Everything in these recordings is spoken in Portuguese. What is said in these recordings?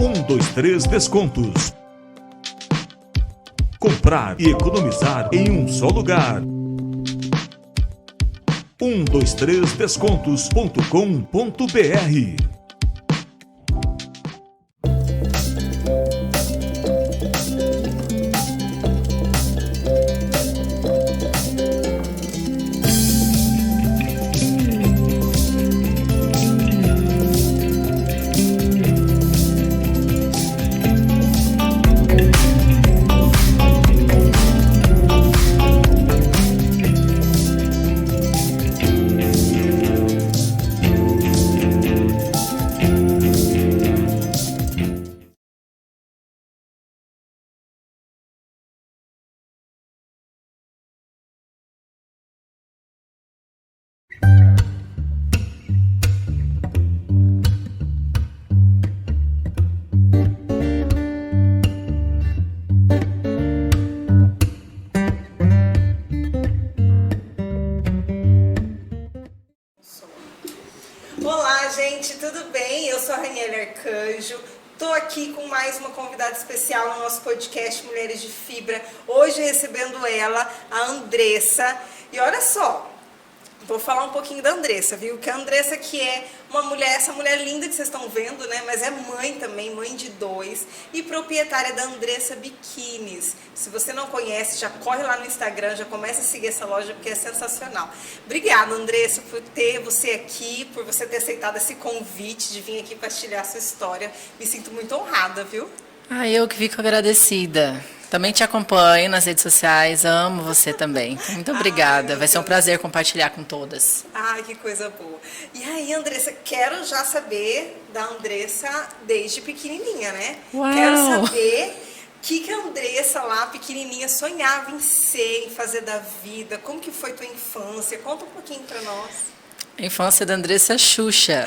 123 Descontos. Comprar e economizar em um só lugar. 123descontos.com.br. Olá, gente, tudo bem? Eu sou a Raniele Arcanjo. Estou aqui com mais uma convidada especial no nosso podcast Mulheres de Fibra. Hoje recebendo ela, a Andressa. E olha só, vou falar um pouquinho da Andressa, viu? Que a Andressa que é uma mulher, essa mulher linda que vocês estão vendo, né? Mas é mãe também, mãe de 2 e proprietária da Andressa Biquínis. Se você não conhece, já corre lá no Instagram, já começa a seguir essa loja porque é sensacional. Obrigada, Andressa, por ter você aqui, por você ter aceitado esse convite de vir aqui partilhar a sua história. Me sinto muito honrada, viu? Eu que fico agradecida. Também te acompanho nas redes sociais, amo você também. Muito obrigada, vai ser um prazer compartilhar com todas. Ai, que coisa boa. E aí, Andressa, quero já saber da Andressa desde pequenininha, né? Uau. Quero saber o que a Andressa lá, pequenininha, sonhava em ser, em fazer da vida. Como que foi tua infância? Conta um pouquinho pra nós. A infância da Andressa Xuxa,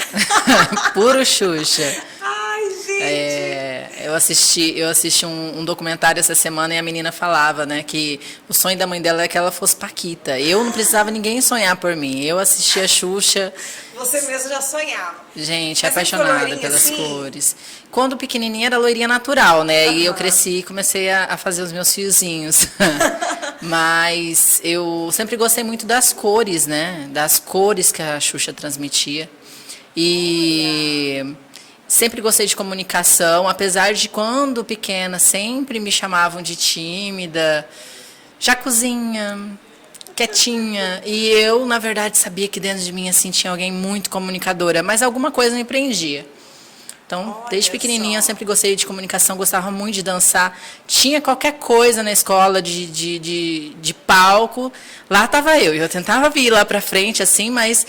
puro Xuxa. Ai, gente! Eu assisti um documentário essa semana e a menina falava, né, que o sonho da mãe dela é que ela fosse Paquita. Eu não precisava ninguém sonhar por mim. Eu assistia a Xuxa. Você mesmo já sonhava? Gente, Mas apaixonada pelas cores. Quando pequenininha era loirinha natural, né? E eu cresci e comecei a fazer os meus fiozinhos. Mas eu sempre gostei muito das cores, né? Das cores que a Xuxa transmitia. E sempre gostei de comunicação, apesar de quando pequena sempre me chamavam de tímida, Jacuzinha, quietinha. E eu, na verdade, sabia que dentro de mim assim tinha alguém muito comunicadora, mas alguma coisa me prendia. Então, desde pequenininha eu sempre gostei de comunicação, gostava muito de dançar. Tinha qualquer coisa na escola de palco, lá estava eu. Eu tentava vir lá para frente assim, mas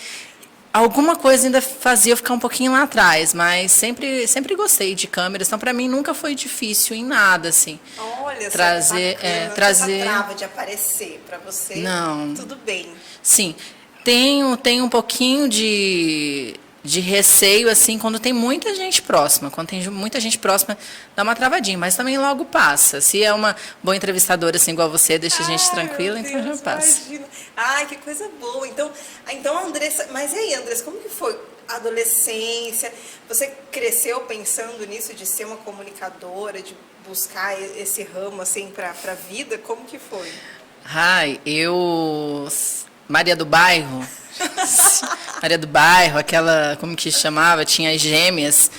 alguma coisa ainda fazia eu ficar um pouquinho lá atrás, mas sempre gostei de câmeras, então para mim nunca foi difícil em nada assim. Olha, trazer essa trava de aparecer para você. Não. Tudo bem. Sim. Tenho um pouquinho de receio assim quando tem muita gente próxima. Quando tem muita gente próxima, dá uma travadinha, mas também logo passa. Se é uma boa entrevistadora assim igual você, deixa a gente tranquila, então já passa. Imagina. Ai, que coisa boa. Então, Andressa, mas e aí, Andressa, como que foi a adolescência? Você cresceu pensando nisso de ser uma comunicadora, de buscar esse ramo assim para a vida? Como que foi? Maria do Bairro. Maria do Bairro, aquela, como que chamava? Tinha as gêmeas.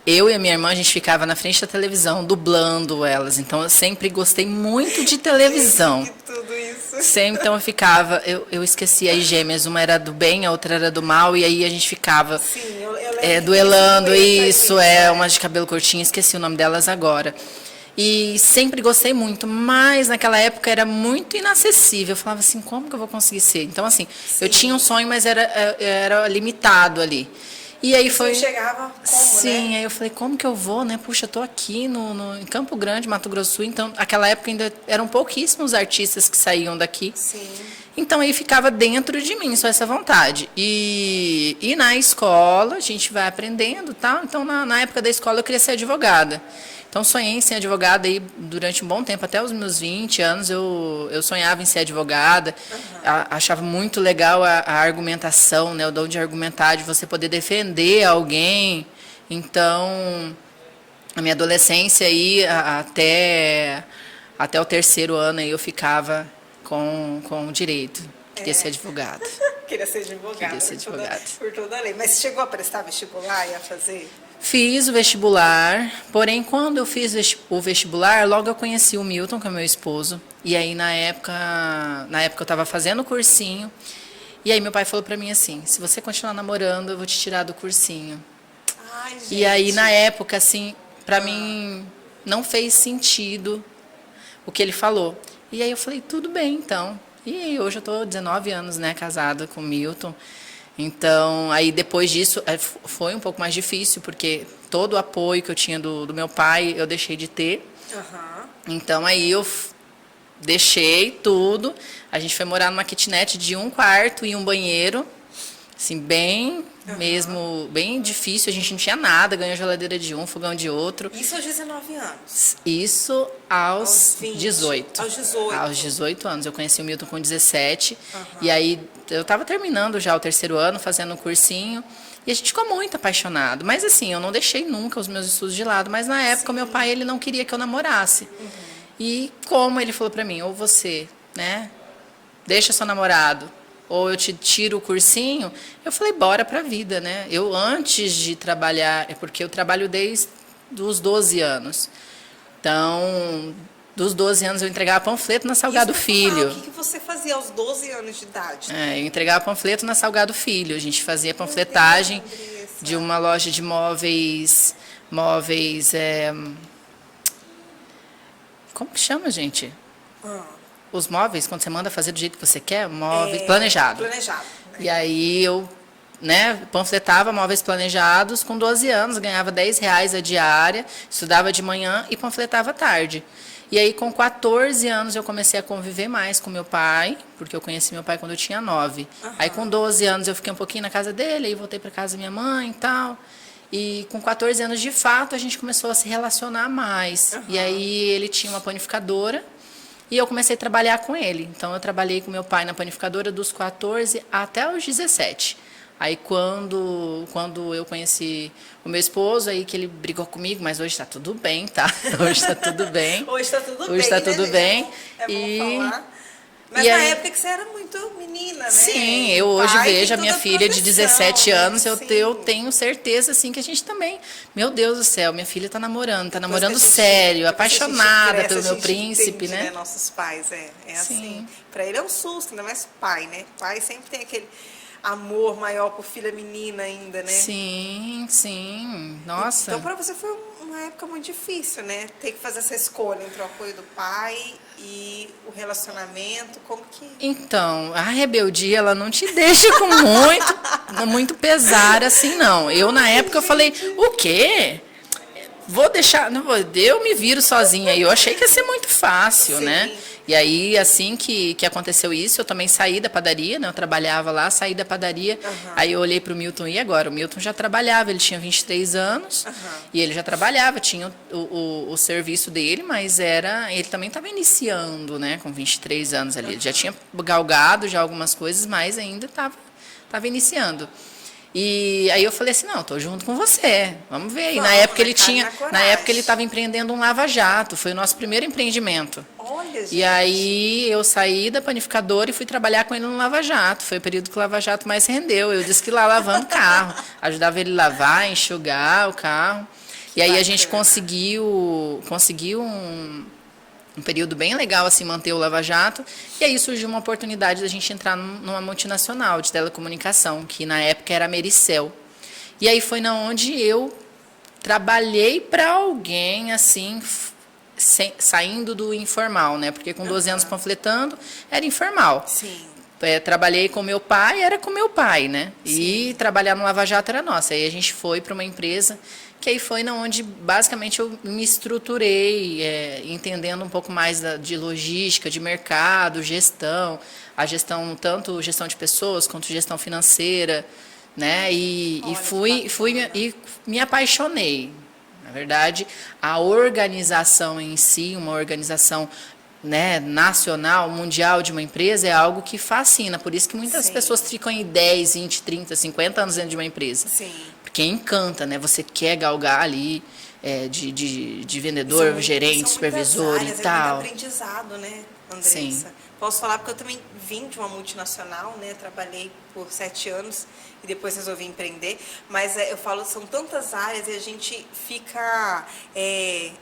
Eu e a minha irmã, a gente ficava na frente da televisão, dublando elas. Então, eu sempre gostei muito de televisão. Que tudo isso. Sempre, então, eu esquecia as gêmeas. Uma era do bem, a outra era do mal. E aí, a gente ficava duelando. Uma de cabelo curtinho. Esqueci o nome delas agora. E sempre gostei muito, mas naquela época era muito inacessível. Eu falava assim, como que eu vou conseguir ser? Então, assim, eu tinha um sonho, mas era limitado ali. E aí Você chegava como, sim, né? aí eu falei, como que eu vou, né? Puxa, eu tô aqui em Campo Grande, Mato Grosso do Sul, então, naquela época ainda eram pouquíssimos artistas que saíam daqui. Sim. Então, aí ficava dentro de mim só essa vontade. E na escola, a gente vai aprendendo, tá? Então, na época da escola, eu queria ser advogada. Então, sonhei em ser advogada aí durante um bom tempo, até os meus 20 anos eu sonhava em ser advogada. Achava muito legal a argumentação, né, o dom de argumentar, de você poder defender alguém. Então, A minha adolescência aí, até o terceiro ano aí eu ficava com o direito. Queria ser advogada. Queria ser advogada. Queria ser advogada. Por toda a lei. Mas chegou a prestar vestibular e a fazer? Fiz o vestibular, porém quando eu fiz o vestibular, logo eu conheci o Milton, que é meu esposo. E aí na época eu estava fazendo o cursinho. E aí meu pai falou pra mim assim: se você continuar namorando, eu vou te tirar do cursinho. Ai, gente. E aí na época, assim, pra mim não fez sentido o que ele falou. E aí eu falei, tudo bem então. E hoje eu tô 19 anos, né, casada com o Milton. Então, aí depois disso, foi um pouco mais difícil, porque todo o apoio que eu tinha do meu pai, eu deixei de ter. Então, aí eu deixei tudo. A gente foi morar numa kitnet de 1 quarto e 1 banheiro. Assim, bem bem difícil. A gente não tinha nada, ganhou geladeira de um, fogão de outro. Isso aos 19 anos? Isso aos 20, 18. Aos 18. Aos 18 anos. Eu conheci o Milton com 17. E aí, eu estava terminando já o terceiro ano, fazendo o cursinho. E a gente ficou muito apaixonado. Mas assim, eu não deixei nunca os meus estudos de lado. Mas na época, meu pai, ele não queria que eu namorasse. E como ele falou pra mim, ou você, né, deixa seu namorado, ou eu te tiro o cursinho, eu falei, bora pra vida, né? Eu, antes de trabalhar, é porque eu trabalho desde os 12 anos. Então, dos 12 anos eu entregava panfleto na Salgado Filho. O que você fazia aos 12 anos de idade? Eu entregava panfleto na Salgado Filho. A gente fazia panfletagem de uma loja de móveis, como que chama, gente? Os móveis, quando você manda fazer do jeito que você quer, móveis planejado. Planejado. E aí eu, né, panfletava móveis planejados com 12 anos, ganhava R$10 a diária, estudava de manhã e panfletava à tarde. E aí com 14 anos eu comecei a conviver mais com meu pai, porque eu conheci meu pai quando eu tinha 9. Aí com 12 anos eu fiquei um pouquinho na casa dele, aí voltei para casa da minha mãe e tal. E com 14 anos, de fato, a gente começou a se relacionar mais. E aí ele tinha uma panificadora e eu comecei a trabalhar com ele. Então eu trabalhei com meu pai na panificadora dos 14 até os 17. Aí quando eu conheci o meu esposo, aí que ele brigou comigo, mas hoje está tudo bem, tá? Hoje está tudo bem. Hoje está tudo bem. Hoje está tudo né, bem. É bom falar. Mas e na aí, época que você era muito menina, né? Sim, eu hoje pai, vejo a minha filha de 17 anos, né? eu tenho certeza assim que a gente também, meu Deus do céu, minha filha está namorando Depois sério, depois apaixonada cresce, pelo a meu gente príncipe, entende, né? Nossos pais, é Sim. assim. Para ele é um susto, ainda mais pai, né? Pai sempre tem aquele amor maior por filha menina ainda, né? Sim, nossa. Então para você foi uma época muito difícil, né? Ter que fazer essa escolha entre o apoio do pai e o relacionamento, como que... Então, a rebeldia, ela não te deixa com muito pesar assim, não. Eu, na época, eu falei, o quê? Vou deixar, não vou, eu me viro sozinha. E eu achei que ia ser muito fácil, né? E aí, assim que aconteceu isso, eu também saí da padaria, né? Eu trabalhava lá, saí da padaria. Aí eu olhei para o Milton, e agora? O Milton já trabalhava, ele tinha 23 anos. E ele já trabalhava, tinha o serviço dele, mas ele também estava iniciando, né? Com 23 anos ali. Ele já tinha galgado já algumas coisas, mas ainda estava iniciando. E aí eu falei assim, não, tô junto com você, vamos ver. E na época ele estava empreendendo um lava-jato, foi o nosso primeiro empreendimento. Olha, gente. E aí eu saí da panificadora e fui trabalhar com ele no lava-jato. Foi o período que o lava-jato mais rendeu. Eu disse que lá lavando carro, ajudava ele a lavar, enxugar o carro. E aí a gente conseguiu um período bem legal, assim, manter o Lava Jato. E aí surgiu uma oportunidade da gente entrar numa multinacional de telecomunicação, que na época era a Mericel. E aí foi onde eu trabalhei para alguém, assim, saindo do informal, né? Porque com 12 anos panfletando, era informal. Sim. Trabalhei com meu pai, era com meu pai, né? Sim. E trabalhar no Lava Jato era nossa. Aí a gente foi para uma empresa que aí foi onde basicamente eu me estruturei, entendendo um pouco mais de logística, de mercado, gestão, a gestão, tanto gestão de pessoas quanto gestão financeira, né? E me apaixonei. Na verdade, a organização em si, uma organização, né, nacional, mundial de uma empresa é algo que fascina. Por isso que muitas pessoas ficam em 10, 20, 30, 50 anos dentro de uma empresa. Sim. Porque encanta, né? Você quer galgar ali, de vendedor, gerente, supervisor e áreas, tal. É muito aprendizado, né, Andressa? Sim. Posso falar porque eu também vim de uma multinacional, né? Trabalhei por 7 anos e depois resolvi empreender. Mas eu falo, são tantas áreas e a gente fica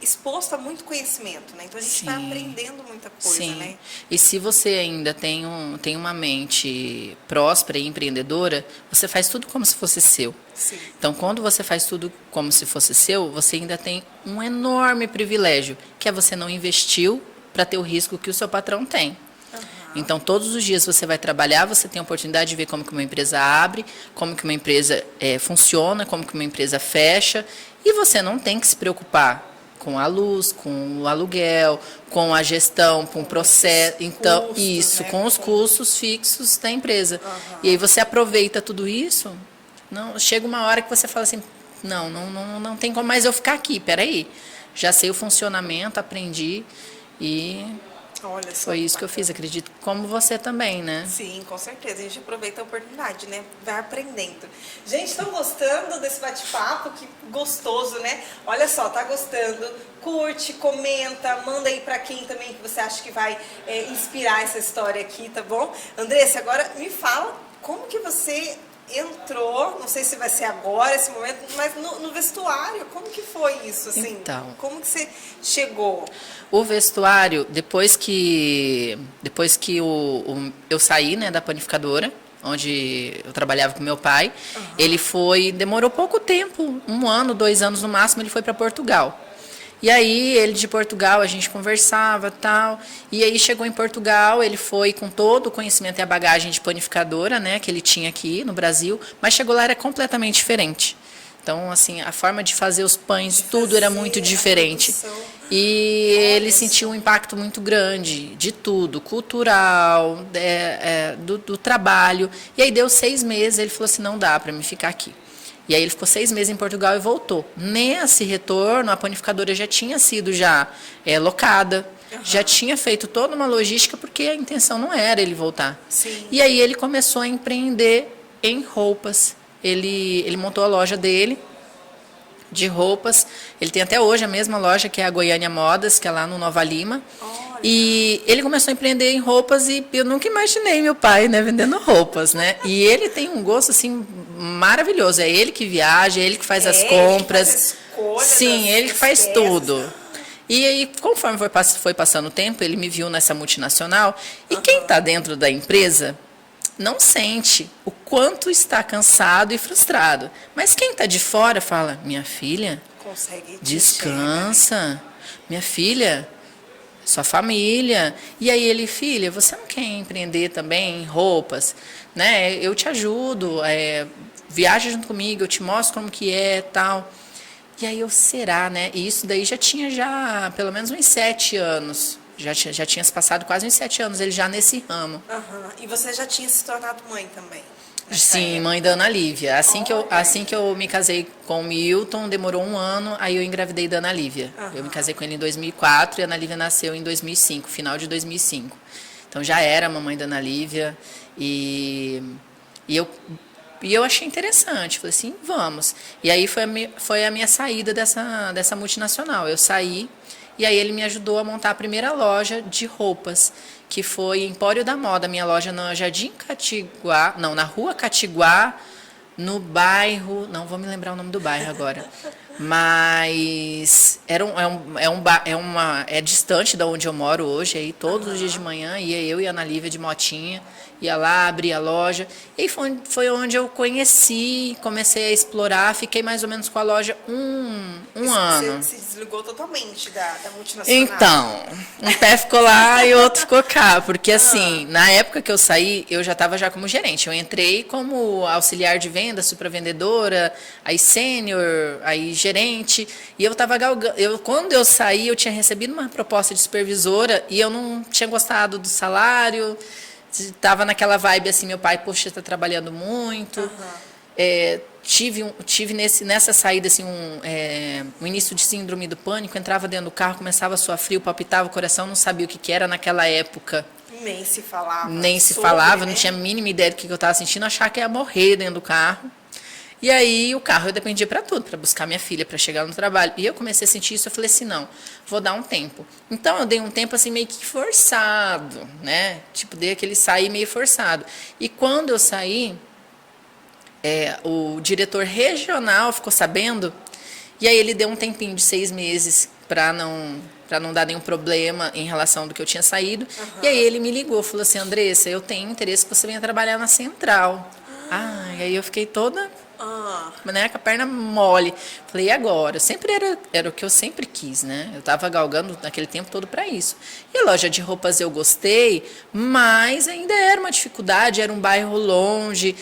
exposto a muito conhecimento, né? Então a gente vai aprendendo muita coisa, Sim. né? E se você ainda tem uma mente próspera e empreendedora, você faz tudo como se fosse seu. Sim. Então, quando você faz tudo como se fosse seu, você ainda tem um enorme privilégio, que é você não investiu para ter o risco que o seu patrão tem. Então, todos os dias você vai trabalhar, você tem a oportunidade de ver como que uma empresa abre, como que uma empresa funciona, como que uma empresa fecha, e você não tem que se preocupar com a luz, com o aluguel, com a gestão, com o processo, então custos, isso, né? com os custos fixos da empresa. E aí você aproveita tudo isso, não, chega uma hora que você fala assim, não tem como mais eu ficar aqui, peraí, já sei o funcionamento, aprendi e... Olha só, foi isso que eu fiz, acredito, como você também, né? Sim, com certeza. A gente aproveita a oportunidade, né? Vai aprendendo. Gente, estão gostando desse bate-papo? Que gostoso, né? Olha só, tá gostando? Curte, comenta, manda aí pra quem também que você acha que vai inspirar essa história aqui, tá bom? Andressa, agora me fala como que você entrou, não sei se vai ser agora esse momento, mas no vestuário, como que foi isso, assim? Então, como que você chegou? o vestuário, depois que eu saí, né, da panificadora, onde eu trabalhava com meu pai, demorou pouco tempo, 1 ano, 2 anos no máximo, ele foi para Portugal. E aí, ele de Portugal, a gente conversava tal. E aí, chegou em Portugal, ele foi com todo o conhecimento e a bagagem de panificadora, né, que ele tinha aqui no Brasil, mas chegou lá, era completamente diferente. Então, assim, a forma de fazer os pães, tudo era muito diferente. E ele sentiu um impacto muito grande de tudo, cultural, do trabalho. E aí, deu 6 meses, ele falou assim, não dá para mim ficar aqui. E aí ele ficou 6 meses em Portugal e voltou. Nesse retorno, a panificadora já tinha sido locada, já tinha feito toda uma logística, porque a intenção não era ele voltar. Sim. E aí ele começou a empreender em roupas. Ele montou a loja dele de roupas. Ele tem até hoje a mesma loja, que é a Goiânia Modas, que é lá no Nova Lima. Olha. E ele começou a empreender em roupas e eu nunca imaginei meu pai, né, vendendo roupas, né? E ele tem um gosto, assim, maravilhoso. É ele que viaja, é ele que faz as compras. Ele que faz a escolha. Sim, ele que faz peças. tudo. E aí, conforme foi passando o tempo, ele me viu nessa multinacional. E quem está dentro da empresa não sente o quanto está cansado e frustrado. Mas quem está de fora fala, minha filha, Consegue descansa. Minha filha, sua família. E aí ele, filha, você não quer empreender também em roupas? Né? Eu te ajudo, viaja junto comigo, eu te mostro como que é, tal. E aí será, né? E isso daí já tinha pelo menos uns 7 anos. Já tinha se passado quase uns 7 anos ele já nesse ramo. E você já tinha se tornado mãe também? Sim, mãe da Ana Lívia. Assim que eu me casei com o Milton, demorou 1 ano, aí eu engravidei da Ana Lívia. Eu me casei com ele em 2004 e a Ana Lívia nasceu em 2005, final de 2005. Então já era mamãe da Ana Lívia e eu achei interessante, falei assim, vamos. E aí foi a minha saída dessa multinacional. Eu saí e aí ele me ajudou a montar a primeira loja de roupas, que foi Empório da Moda, minha loja na Jardim Catiguá, não, na Rua Catiguá, no bairro, não vou me lembrar o nome do bairro agora, mas é distante de onde eu moro hoje, aí todos os dias de manhã ia eu e a Ana Lívia de motinha, ia lá, abria a loja, e foi onde eu conheci, comecei a explorar, fiquei mais ou menos com a loja um ano. Você se desligou totalmente da multinacional? Então, um pé ficou lá e o outro ficou cá, porque assim, na época que eu saí, eu já estava como gerente, eu entrei como auxiliar de venda, supervendedora, aí sênior, aí gerente, e eu estava galgando, quando eu saí, eu tinha recebido uma proposta de supervisora e eu não tinha gostado do salário, estava naquela vibe assim, meu pai, poxa, está trabalhando muito. Tive nessa saída assim, um início de síndrome do pânico, entrava dentro do carro, começava a suar frio, palpitava o coração, não sabia o que era naquela época. Nem se falava. Nem se falava, não tinha a mínima ideia do que eu estava sentindo, achava que ia morrer dentro do carro. E aí o carro eu dependia para tudo, para buscar minha filha, para chegar no trabalho. E eu comecei a sentir isso, eu falei assim, não, vou dar um tempo. Então eu dei um tempo assim meio que forçado, né? Tipo, dei aquele sair meio forçado. E quando eu saí, o diretor regional ficou sabendo, e aí ele deu um tempinho de 6 meses para não dar nenhum problema em relação ao que eu tinha saído. E aí ele me ligou, falou assim, Andressa, eu tenho interesse que você venha trabalhar na central. E aí eu fiquei toda, né, com a perna mole. Falei, e agora? Sempre era o que eu sempre quis, né? Eu estava galgando naquele tempo todo para isso. E a loja de roupas eu gostei, mas ainda era uma dificuldade, era um bairro longe,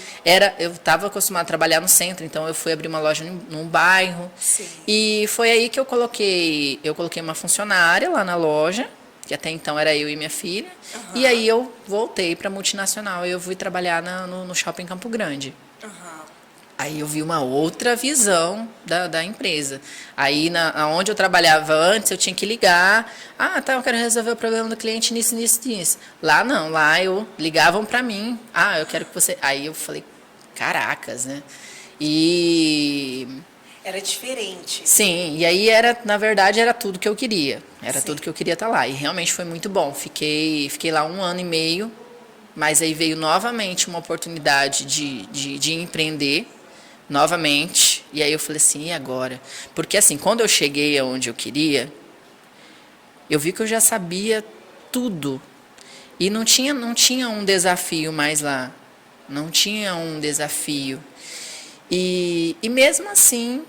eu estava acostumada a trabalhar no centro, então eu fui abrir uma loja num bairro. Sim. E foi aí que eu coloquei uma funcionária lá na loja, que até então era eu e minha filha, e aí eu voltei para a multinacional e eu fui trabalhar no shopping Campo Grande. Aí eu vi uma outra visão da empresa. Aí, onde eu trabalhava antes, eu tinha que ligar. Tá, eu quero resolver o problema do cliente nisso. Lá não, lá ligavam para mim. Eu quero que você... Aí eu falei, caracas, né? Era diferente. Sim, e aí na verdade, era tudo que eu queria. Era tudo que eu queria estar lá. E realmente foi muito bom. Fiquei lá 1 ano e meio, mas aí veio novamente uma oportunidade de empreender. Novamente, e aí eu falei assim, e agora? Porque assim, quando eu cheguei aonde eu queria, eu vi que eu já sabia tudo, e não tinha um desafio mais lá, não tinha um desafio, e mesmo assim,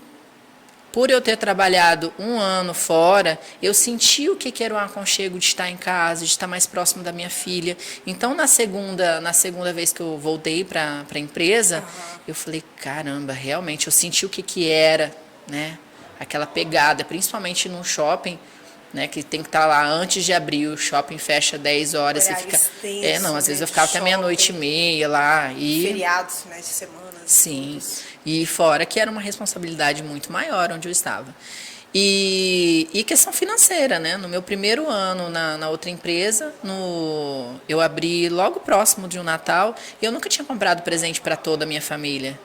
por eu ter trabalhado 1 ano fora, eu senti o que era o aconchego de estar em casa, de estar mais próximo da minha filha. Então, na segunda vez que eu voltei para a empresa, eu falei, caramba, realmente, eu senti o que era, né? Aquela pegada, principalmente no shopping, né? Que tem que estar lá antes de abrir, o shopping fecha 10 horas. Você fica, extenso, às vezes eu ficava até 00:30 lá. Feriados, finais de semana. Sim, e fora que era uma responsabilidade muito maior onde eu estava. E questão financeira, né? No meu primeiro ano na outra empresa, eu abri logo próximo de um Natal, e eu nunca tinha comprado presente para toda a minha família.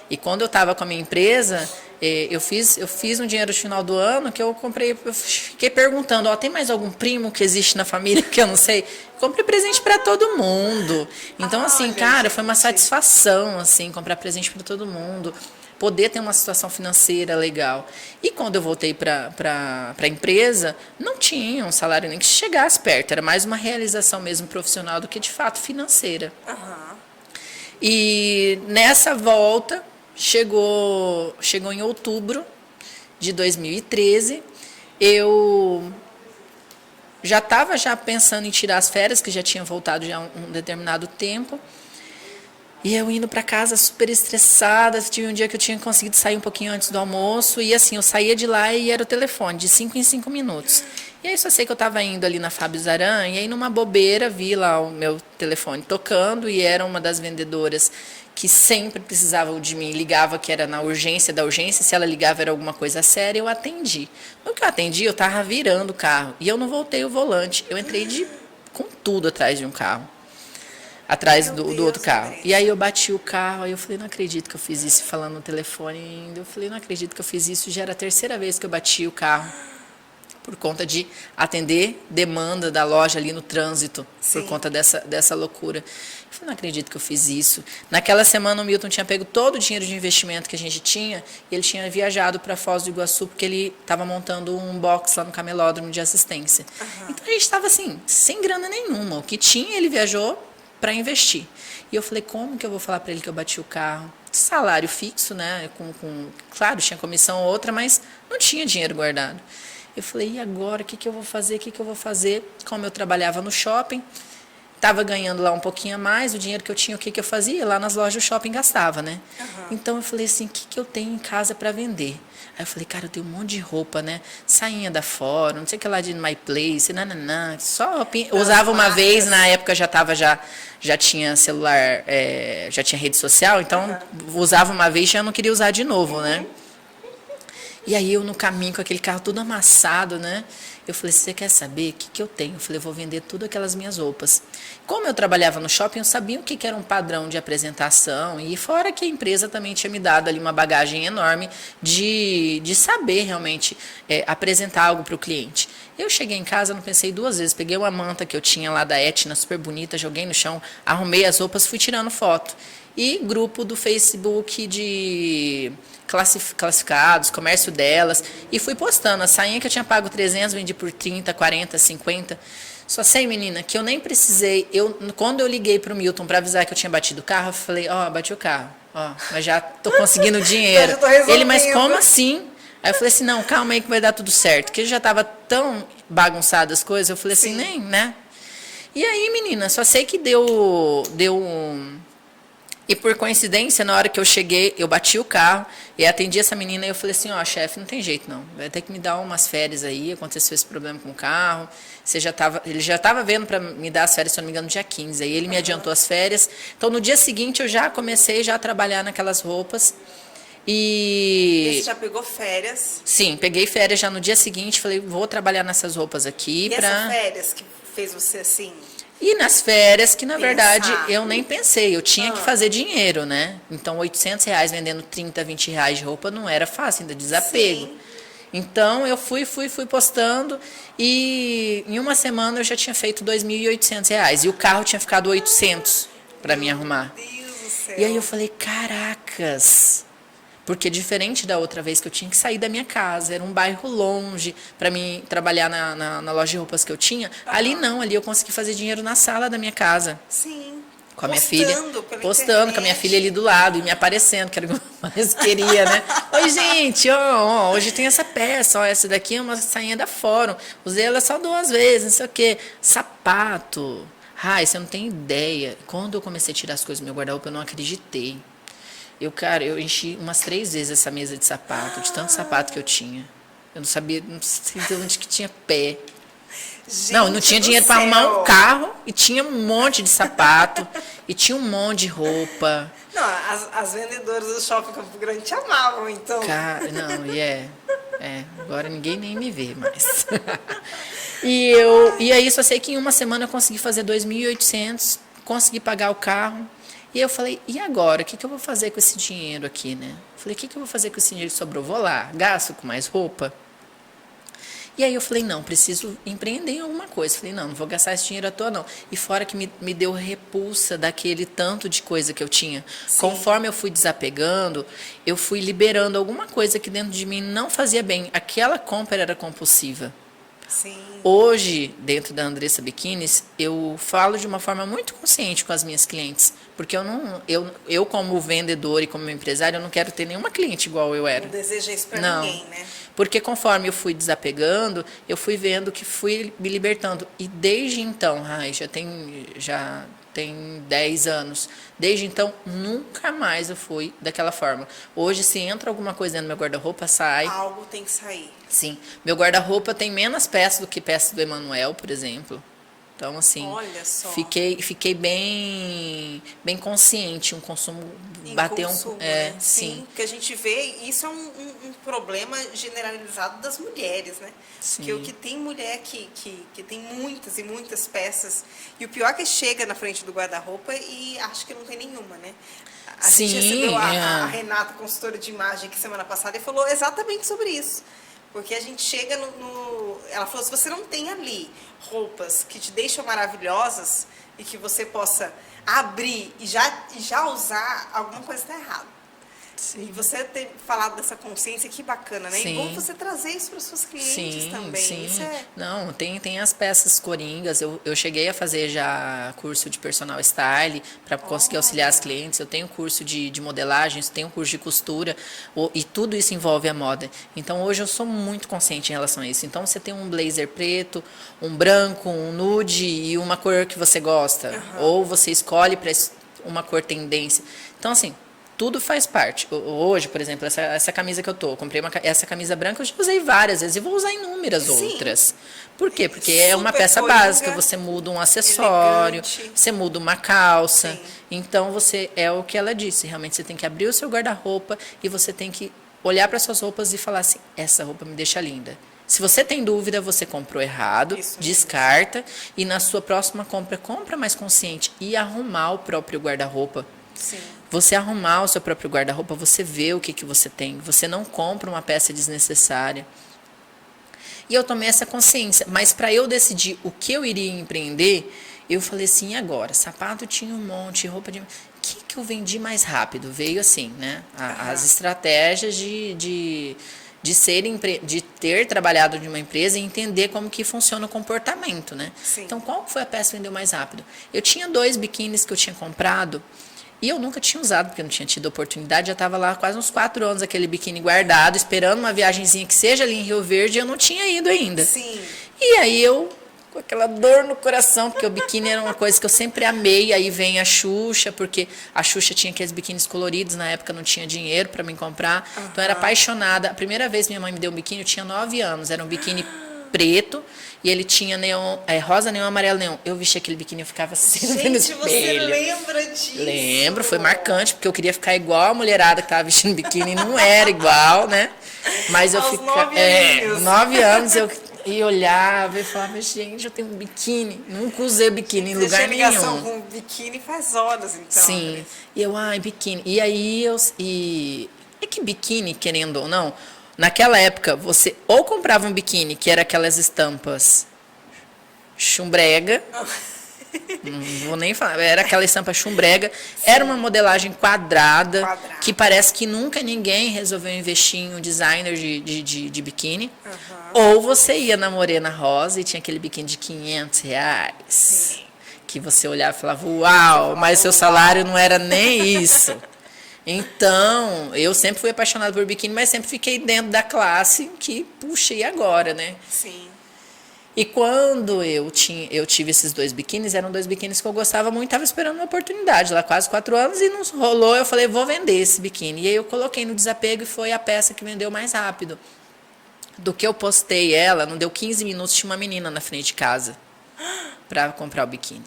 E quando eu estava com a minha empresa, eu fiz um dinheiro no final do ano que eu comprei, eu fiquei perguntando, tem mais algum primo que existe na família que eu não sei? Comprei presente para todo mundo. Então, assim, cara, foi uma satisfação, assim, comprar presente para todo mundo, poder ter uma situação financeira legal. E quando eu voltei para a empresa, não tinha um salário nem que chegasse perto, era mais uma realização mesmo profissional do que, de fato, financeira. E nessa volta, chegou em outubro de 2013, eu já estava pensando em tirar as férias, que já tinha voltado já um determinado tempo, e eu indo para casa super estressada. Tive um dia que eu tinha conseguido sair um pouquinho antes do almoço, e assim, eu saía de lá e era o telefone, de 5 em 5 minutos. E aí só sei que eu estava indo ali na Fábio Zaran, e aí numa bobeira vi lá o meu telefone tocando, e era uma das vendedoras que sempre precisavam de mim, ligava que era na urgência da urgência, se ela ligava era alguma coisa séria, eu atendi. No que eu atendi, eu estava virando o carro, e eu não voltei o volante, eu entrei com tudo atrás de um carro, atrás do outro carro. E aí eu bati o carro, aí eu falei, não acredito que eu fiz isso, falando no telefone ainda, eu falei, não acredito que eu fiz isso, já era a 3ª vez que eu bati o carro, por conta de atender demanda da loja ali no trânsito, por conta dessa loucura. Eu falei, não acredito que eu fiz isso. Naquela semana o Milton tinha pego todo o dinheiro de investimento que a gente tinha, e ele tinha viajado para Foz do Iguaçu, porque ele estava montando um box lá no camelódromo de assistência. Então a gente estava assim, sem grana nenhuma. O que tinha, ele viajou para investir. E eu falei, como que eu vou falar para ele que eu bati o carro? Salário fixo, né? Claro, tinha comissão ou outra, mas não tinha dinheiro guardado. Eu falei, e agora? O que eu vou fazer? Como eu trabalhava no shopping, estava ganhando lá um pouquinho a mais, o dinheiro que eu tinha, o que eu fazia? Lá nas lojas do shopping gastava, né? Então eu falei assim, o que eu tenho em casa para vender? Aí eu falei, cara, eu tenho um monte de roupa, né? Sainha da Fora, não sei o que lá de My Place, só usava uma vez, na época já tinha celular, já tinha rede social, então usava uma vez e já não queria usar de novo, né? E aí eu no caminho com aquele carro todo amassado, né? Eu falei, você quer saber o que eu tenho? Eu falei, eu vou vender tudo aquelas minhas roupas. Como eu trabalhava no shopping, eu sabia o que era um padrão de apresentação. E fora que a empresa também tinha me dado ali uma bagagem enorme de saber realmente apresentar algo para o cliente. Eu cheguei em casa, não pensei duas vezes. Peguei uma manta que eu tinha lá da Etna, super bonita, joguei no chão, arrumei as roupas, fui tirando foto. E grupo do Facebook de classificados, comércio delas, e fui postando. A sainha que eu tinha pago 300, vendi por 30, 40, 50. Só sei, menina, que eu nem precisei. Quando eu liguei para o Milton para avisar que eu tinha batido o carro, eu falei, bati o carro, mas já tô conseguindo dinheiro. Já tô resolvendo. Ele, mas como assim? Aí eu falei assim, não, calma aí que vai dar tudo certo. Porque já tava tão bagunçado as coisas, eu falei assim, nem, né? E aí, menina, só sei que deu E por coincidência, na hora que eu cheguei, eu bati o carro e atendi essa menina e eu falei assim, chefe, não tem jeito não, vai ter que me dar umas férias aí, aconteceu esse problema com o carro, ele já estava vendo para me dar as férias, se eu não me engano, no dia 15, aí ele me adiantou as férias, então no dia seguinte eu já comecei a trabalhar naquelas roupas. E você já pegou férias? Sim, peguei férias já no dia seguinte, falei, vou trabalhar nessas roupas aqui. E essas férias que fez você assim... E nas férias, que na verdade eu nem pensei, eu tinha que fazer dinheiro, né? Então, R$800 vendendo 30, R$20 de roupa não era fácil, ainda desapego. Sim. Então, eu fui postando e em uma semana eu já tinha feito R$2.800 e o carro tinha ficado 800 para me arrumar. Meu Deus do céu. E aí eu falei, caracas... Porque diferente da outra vez que eu tinha que sair da minha casa, era um bairro longe para mim trabalhar na loja de roupas que eu tinha. Ali não, ali eu consegui fazer dinheiro na sala da minha casa. Sim. Com a minha filha, postando com a minha filha ali do lado e me aparecendo, que era o que eu mais queria, né? Oi, gente, hoje tem essa peça, essa daqui é uma sainha da Fórum. Usei ela só 2 vezes, não sei o quê. Sapato. Você não tem ideia. Quando eu comecei a tirar as coisas do meu guarda-roupa, eu não acreditei. Eu enchi umas 3 vezes essa mesa de sapato, de tanto sapato que eu tinha. Eu não sei de onde que tinha pé. Gente, não tinha dinheiro para arrumar um carro e tinha um monte de sapato e tinha um monte de roupa. Não, as vendedoras do Shopping Campo Grande te amavam, então. Agora ninguém nem me vê mais. E aí só sei que em uma semana eu consegui fazer 2.800, consegui pagar o carro. E eu falei, e agora? O que eu vou fazer com esse dinheiro aqui, né? Falei, o que eu vou fazer com esse dinheiro que sobrou? Vou lá, gasto com mais roupa? E aí eu falei, não, preciso empreender em alguma coisa. Falei, não vou gastar esse dinheiro à toa, não. E fora que me deu repulsa daquele tanto de coisa que eu tinha. Sim. Conforme eu fui desapegando, eu fui liberando alguma coisa que dentro de mim não fazia bem. Aquela compra era compulsiva. Sim. Hoje, dentro da Andressa Biquínis, eu falo de uma forma muito consciente com as minhas clientes, porque eu como vendedor e como empresário, eu não quero ter nenhuma cliente igual eu era. Não deseja isso para ninguém, né? Porque conforme eu fui desapegando, eu fui vendo que fui me libertando. E desde então, já tem 10 anos. Desde então, nunca mais eu fui daquela forma. Hoje, se entra alguma coisa dentro do meu guarda-roupa, sai. Algo tem que sair. Sim. Meu guarda-roupa tem menos peças do que peças do Emanuel, por exemplo. Então, assim, olha só. Fiquei bem consciente, um consumo bateu né? Sim, porque a gente vê, isso é um problema generalizado das mulheres, né? Sim. Porque o que tem mulher que tem muitas e muitas peças, e o pior é que chega na frente do guarda-roupa e acha que não tem nenhuma, né? A gente recebeu a Renata, consultora de imagem, aqui semana passada, e falou exatamente sobre isso. Porque a gente chega Ela falou, se você não tem ali roupas que te deixam maravilhosas e que você possa abrir e já usar, alguma coisa está errada. Sim. E você ter falado dessa consciência, que bacana, né? Sim. E bom você trazer isso para os seus clientes também. Sim, isso Não, tem as peças coringas. Eu cheguei a fazer já curso de personal style para conseguir auxiliar as clientes. Eu tenho curso de modelagem, eu tenho curso de costura e tudo isso envolve a moda. Então, hoje eu sou muito consciente em relação a isso. Então, você tem um blazer preto, um branco, um nude e uma cor que você gosta. Uhum. Ou você escolhe para uma cor tendência. Então, assim, tudo faz parte. Hoje, por exemplo, essa camisa que eu comprei essa camisa branca, eu já usei várias vezes e vou usar inúmeras outras. Por quê? Porque é uma peça básica, você muda um acessório, elegante. Você muda uma calça. Sim. Então, é o que ela disse, realmente você tem que abrir o seu guarda-roupa e você tem que olhar para suas roupas e falar assim, essa roupa me deixa linda. Se você tem dúvida, você comprou errado, Isso mesmo. descarta e na sua próxima compra, compra mais consciente e arrumar o próprio guarda-roupa. Sim. Você arrumar o seu próprio guarda-roupa, você vê o que você tem. Você não compra uma peça desnecessária. E eu tomei essa consciência. Mas para eu decidir o que eu iria empreender, eu falei assim, e agora? Sapato tinha um monte, roupa de... O que eu vendi mais rápido? Veio assim, né? As estratégias de ter trabalhado de uma empresa e entender como que funciona o comportamento, né? Sim. Então, qual foi a peça que vendeu mais rápido? Eu tinha 2 biquínis que eu tinha comprado e eu nunca tinha usado, porque eu não tinha tido oportunidade. Já estava lá quase uns 4 anos, aquele biquíni guardado, esperando uma viagenzinha que seja ali em Rio Verde, e eu não tinha ido ainda. Sim. E aí eu, com aquela dor no coração, porque o biquíni era uma coisa que eu sempre amei, aí vem a Xuxa, porque a Xuxa tinha aqueles biquínis coloridos, na época não tinha dinheiro para me comprar, então eu era apaixonada. A primeira vez que minha mãe me deu um biquíni, eu tinha 9 anos, era um biquíni preto, e ele tinha neon, rosa neon, amarelo neon. Eu vestia aquele biquíni, eu ficava assim no Gente, espelho. você lembra disso? Lembro, foi marcante, porque eu queria ficar igual a mulherada que tava vestindo biquíni, e não era igual, né? Mas eu Aos ficava... 9 aninhos. 9 anos, e olhava e falava, gente, eu tenho um biquíni. Nunca usei biquíni em lugar Você tinha ligação nenhum. com biquíni faz horas, então. Sim. Andressa. E eu, biquíni. E aí é que biquíni, querendo ou não, naquela época você ou comprava um biquíni, que era aquelas estampas chumbrega. Não vou nem falar, era aquela estampa chumbrega, era uma modelagem quadrada, que parece que nunca ninguém resolveu investir em um designer de biquíni. Ou você ia na Morena Rosa e tinha aquele biquíni de R$500, Sim. que você olhava e falava, uau, mas seu salário não era nem isso. Então, eu sempre fui apaixonada por biquíni, mas sempre fiquei dentro da classe que, puxa, e agora, né? Sim. E quando eu tive esses 2 biquínis, eram 2 biquínis que eu gostava muito, estava esperando uma oportunidade, lá quase 4 anos, e não rolou, eu falei, vou vender esse biquíni. E aí eu coloquei no desapego e foi a peça que vendeu mais rápido. Do que eu postei ela, não deu 15 minutos, tinha uma menina na frente de casa para comprar o biquíni.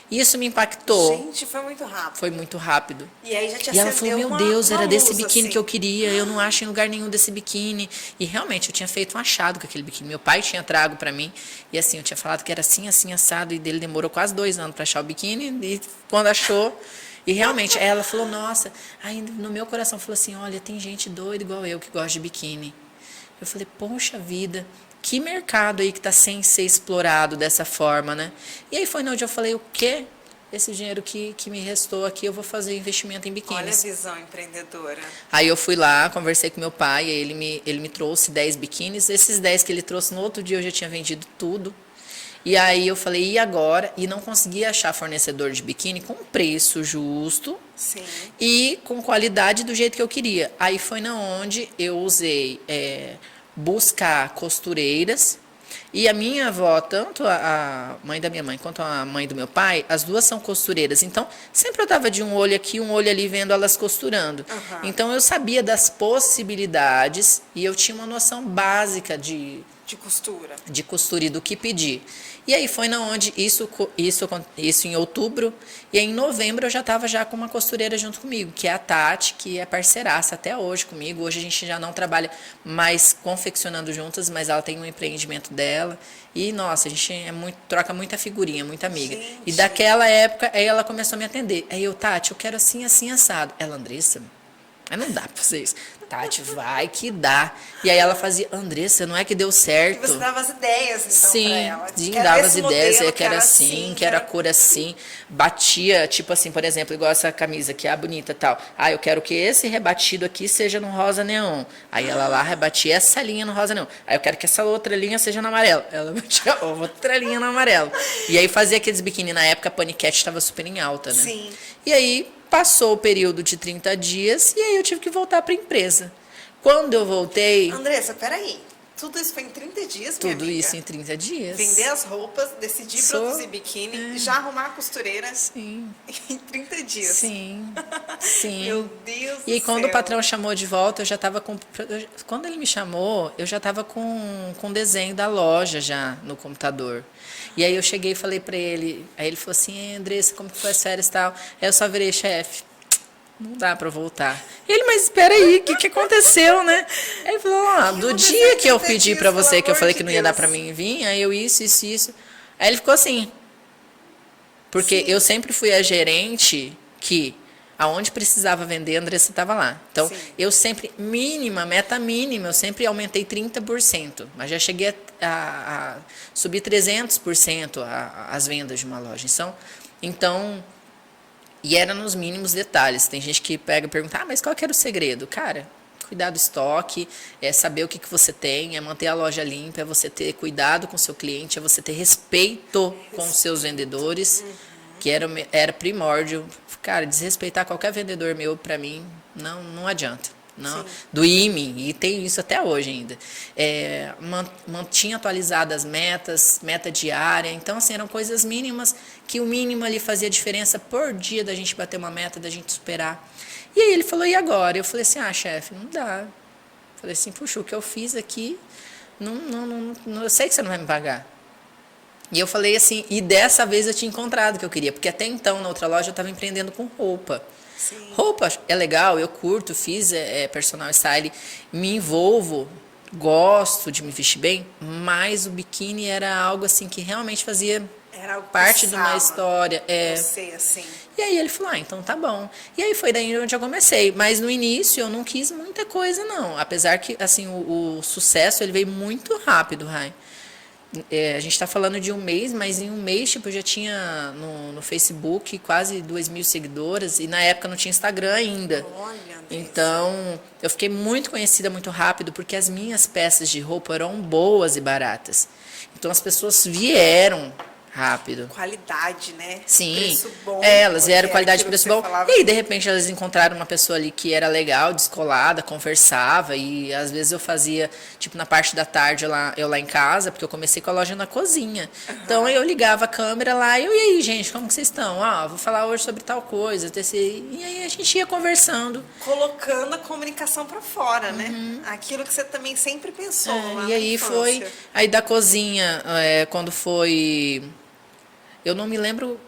Isso me impactou. Gente, foi muito rápido. Foi muito rápido. E aí já te E ela falou, meu Deus, era desse biquíni assim. que eu queria, eu não acho em lugar nenhum desse biquíni. E realmente, eu tinha feito um achado com aquele biquíni. Meu pai tinha trago pra mim, e assim, eu tinha falado que era assim, assim, assado, e dele demorou quase 2 anos pra achar o biquíni, e quando achou... E realmente, aí ela falou, nossa, aí no meu coração falou assim, olha, tem gente doida igual eu que gosta de biquíni. Eu falei, poxa vida, que mercado aí que está sem ser explorado dessa forma, né? E aí foi onde eu falei, o quê? Esse dinheiro que me restou aqui, eu vou fazer investimento em biquínis. Olha a visão empreendedora. Aí eu fui lá, conversei com meu pai, aí ele me trouxe 10 biquínis. Esses 10 que ele trouxe, no outro dia eu já tinha vendido tudo. E aí eu falei, e agora? E não consegui achar fornecedor de biquíni com preço justo. Sim. E com qualidade do jeito que eu queria. Aí foi na onde eu usei buscar costureiras. E a minha avó, tanto a mãe da minha mãe quanto a mãe do meu pai, as duas são costureiras. Então, sempre eu estava de um olho aqui, um olho ali, vendo elas costurando. Então, eu sabia das possibilidades e eu tinha uma noção básica de costura e do que pedir. E aí foi na onde isso em outubro, e aí em novembro eu já estava já com uma costureira junto comigo, que é a Tati, que é parceiraça até hoje comigo. Hoje a gente já não trabalha mais confeccionando juntas, mas ela tem um empreendimento dela. E, nossa, a gente troca muita figurinha, muita amiga. Gente. E daquela época, aí ela começou a me atender. Aí eu, Tati, eu quero assim, assim, assado. Ela, Andressa, mas não dá pra vocês. Tati, vai que dá. E aí ela fazia, Andressa, não é que deu certo. E você dava as ideias, então, sim, pra ela. Sim, Quero dava esse as ideias, modelo, que era assim, que era a cor assim. Batia, tipo assim, por exemplo, igual essa camisa que é a bonita e tal. Eu quero que esse rebatido aqui seja no rosa neon. Aí ela lá rebatia essa linha no rosa neon. Aí eu quero que essa outra linha seja no amarelo. Ela batia outra linha no amarelo. E aí fazia aqueles biquíni. Na época a paniquete estava super em alta, né? Sim. E aí passou o período de 30 dias e aí eu tive que voltar para a empresa. Quando eu voltei... Andressa, peraí. Tudo isso foi em 30 dias, minha Tudo amiga? isso em 30 dias. Vender as roupas, decidir produzir biquíni, já arrumar a costureira Sim. em 30 dias. Sim. Sim. Meu Deus do E aí, quando céu. o patrão chamou de volta, eu já estava com... Quando ele me chamou, eu já estava com desenho da loja já no computador. E aí eu cheguei e falei para ele... Aí ele falou assim, Andressa, como que foi as férias e tal? Aí eu só virei, chefe, não dá pra voltar. Ele, mas espera aí, o que aconteceu, né? Aí ele falou, ó, do dia que eu pedi pra você, que eu falei que não ia dar pra mim vir, aí eu isso. Aí ele ficou assim. Porque eu sempre fui a gerente que, aonde precisava vender, a Andressa estava lá. Então, eu sempre, meta mínima, eu sempre aumentei 30%. Mas já cheguei a subir 300% as vendas de uma loja. Então, e era nos mínimos detalhes. Tem gente que pega e pergunta, mas qual que era o segredo? Cara, cuidar do estoque, é saber o que você tem, é manter a loja limpa, é você ter cuidado com o seu cliente, é você ter respeito com os seus vendedores, que era primórdio. Cara, desrespeitar qualquer vendedor meu, para mim, não adianta. Não, doí-me, e tem isso até hoje ainda. Mantinha atualizadas as metas, meta diária. Então, assim, eram coisas mínimas, que o mínimo ali fazia diferença por dia da gente bater uma meta, da gente superar. E aí ele falou, e agora? Eu falei assim, chefe, não dá. Falei assim, puxa, o que eu fiz aqui, eu sei que você não vai me pagar. E eu falei assim, e dessa vez eu tinha encontrado o que eu queria, porque até então, na outra loja, eu estava empreendendo com roupa. Sim. Roupa é legal, eu curto, fiz personal style, me envolvo, gosto de me vestir bem, mas o biquíni era algo assim que realmente fazia parte de uma história. Você, assim. E aí ele falou, então tá bom. E aí foi daí onde eu comecei. Mas no início eu não quis muita coisa, não. Apesar que, assim, o sucesso ele veio muito rápido, Rai. A gente está falando de um mês, mas em um mês, tipo, eu já tinha no Facebook quase 2.000 seguidoras, e na época não tinha Instagram ainda. Olha, então, eu fiquei muito conhecida muito rápido, porque as minhas peças de roupa eram boas e baratas. Então, as pessoas vieram rápido. Qualidade, né? Sim. Preço bom. Elas vieram qualidade de preço bom. Falava. E aí, de repente, elas encontraram uma pessoa ali que era legal, descolada, conversava. E às vezes eu fazia, tipo, na parte da tarde eu lá em casa, porque eu comecei com a loja na cozinha. Então eu ligava a câmera lá, e aí, gente, como que vocês estão? Vou falar hoje sobre tal coisa. E aí a gente ia conversando. Colocando a comunicação para fora, né? Aquilo que você também sempre pensou. Lá E aí foi. Aí da cozinha, quando foi. Eu não me lembro,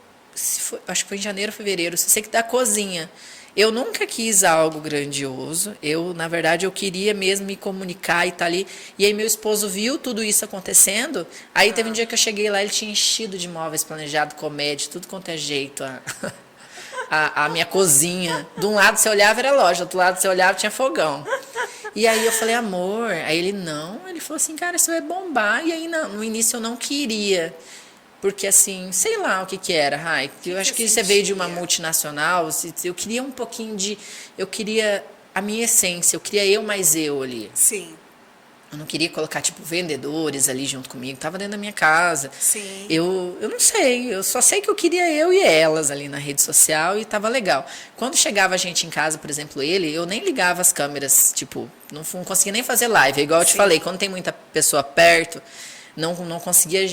acho que foi em janeiro ou fevereiro, sei que da cozinha. Eu nunca quis algo grandioso, na verdade, eu queria mesmo me comunicar e estar ali. E aí meu esposo viu tudo isso acontecendo, aí teve um dia que eu cheguei lá, ele tinha enchido de móveis planejados, comédia, tudo quanto é jeito, a minha cozinha. De um lado você olhava era loja, do outro lado você olhava tinha fogão. E aí eu falei, amor, aí ele falou assim, cara, isso vai bombar. E aí no início eu não queria. Porque, assim, sei lá o que era, Rai. Eu acho que você veio de uma multinacional, eu queria um pouquinho eu queria a minha essência, eu queria eu mais eu ali. Sim. Eu não queria colocar, tipo, vendedores ali junto comigo, tava dentro da minha casa. Sim. Eu não sei, eu só sei que eu queria eu e elas ali na rede social e tava legal. Quando chegava a gente em casa, por exemplo, eu nem ligava as câmeras, tipo, não conseguia nem fazer live. É igual eu te falei, quando tem muita pessoa perto, não conseguia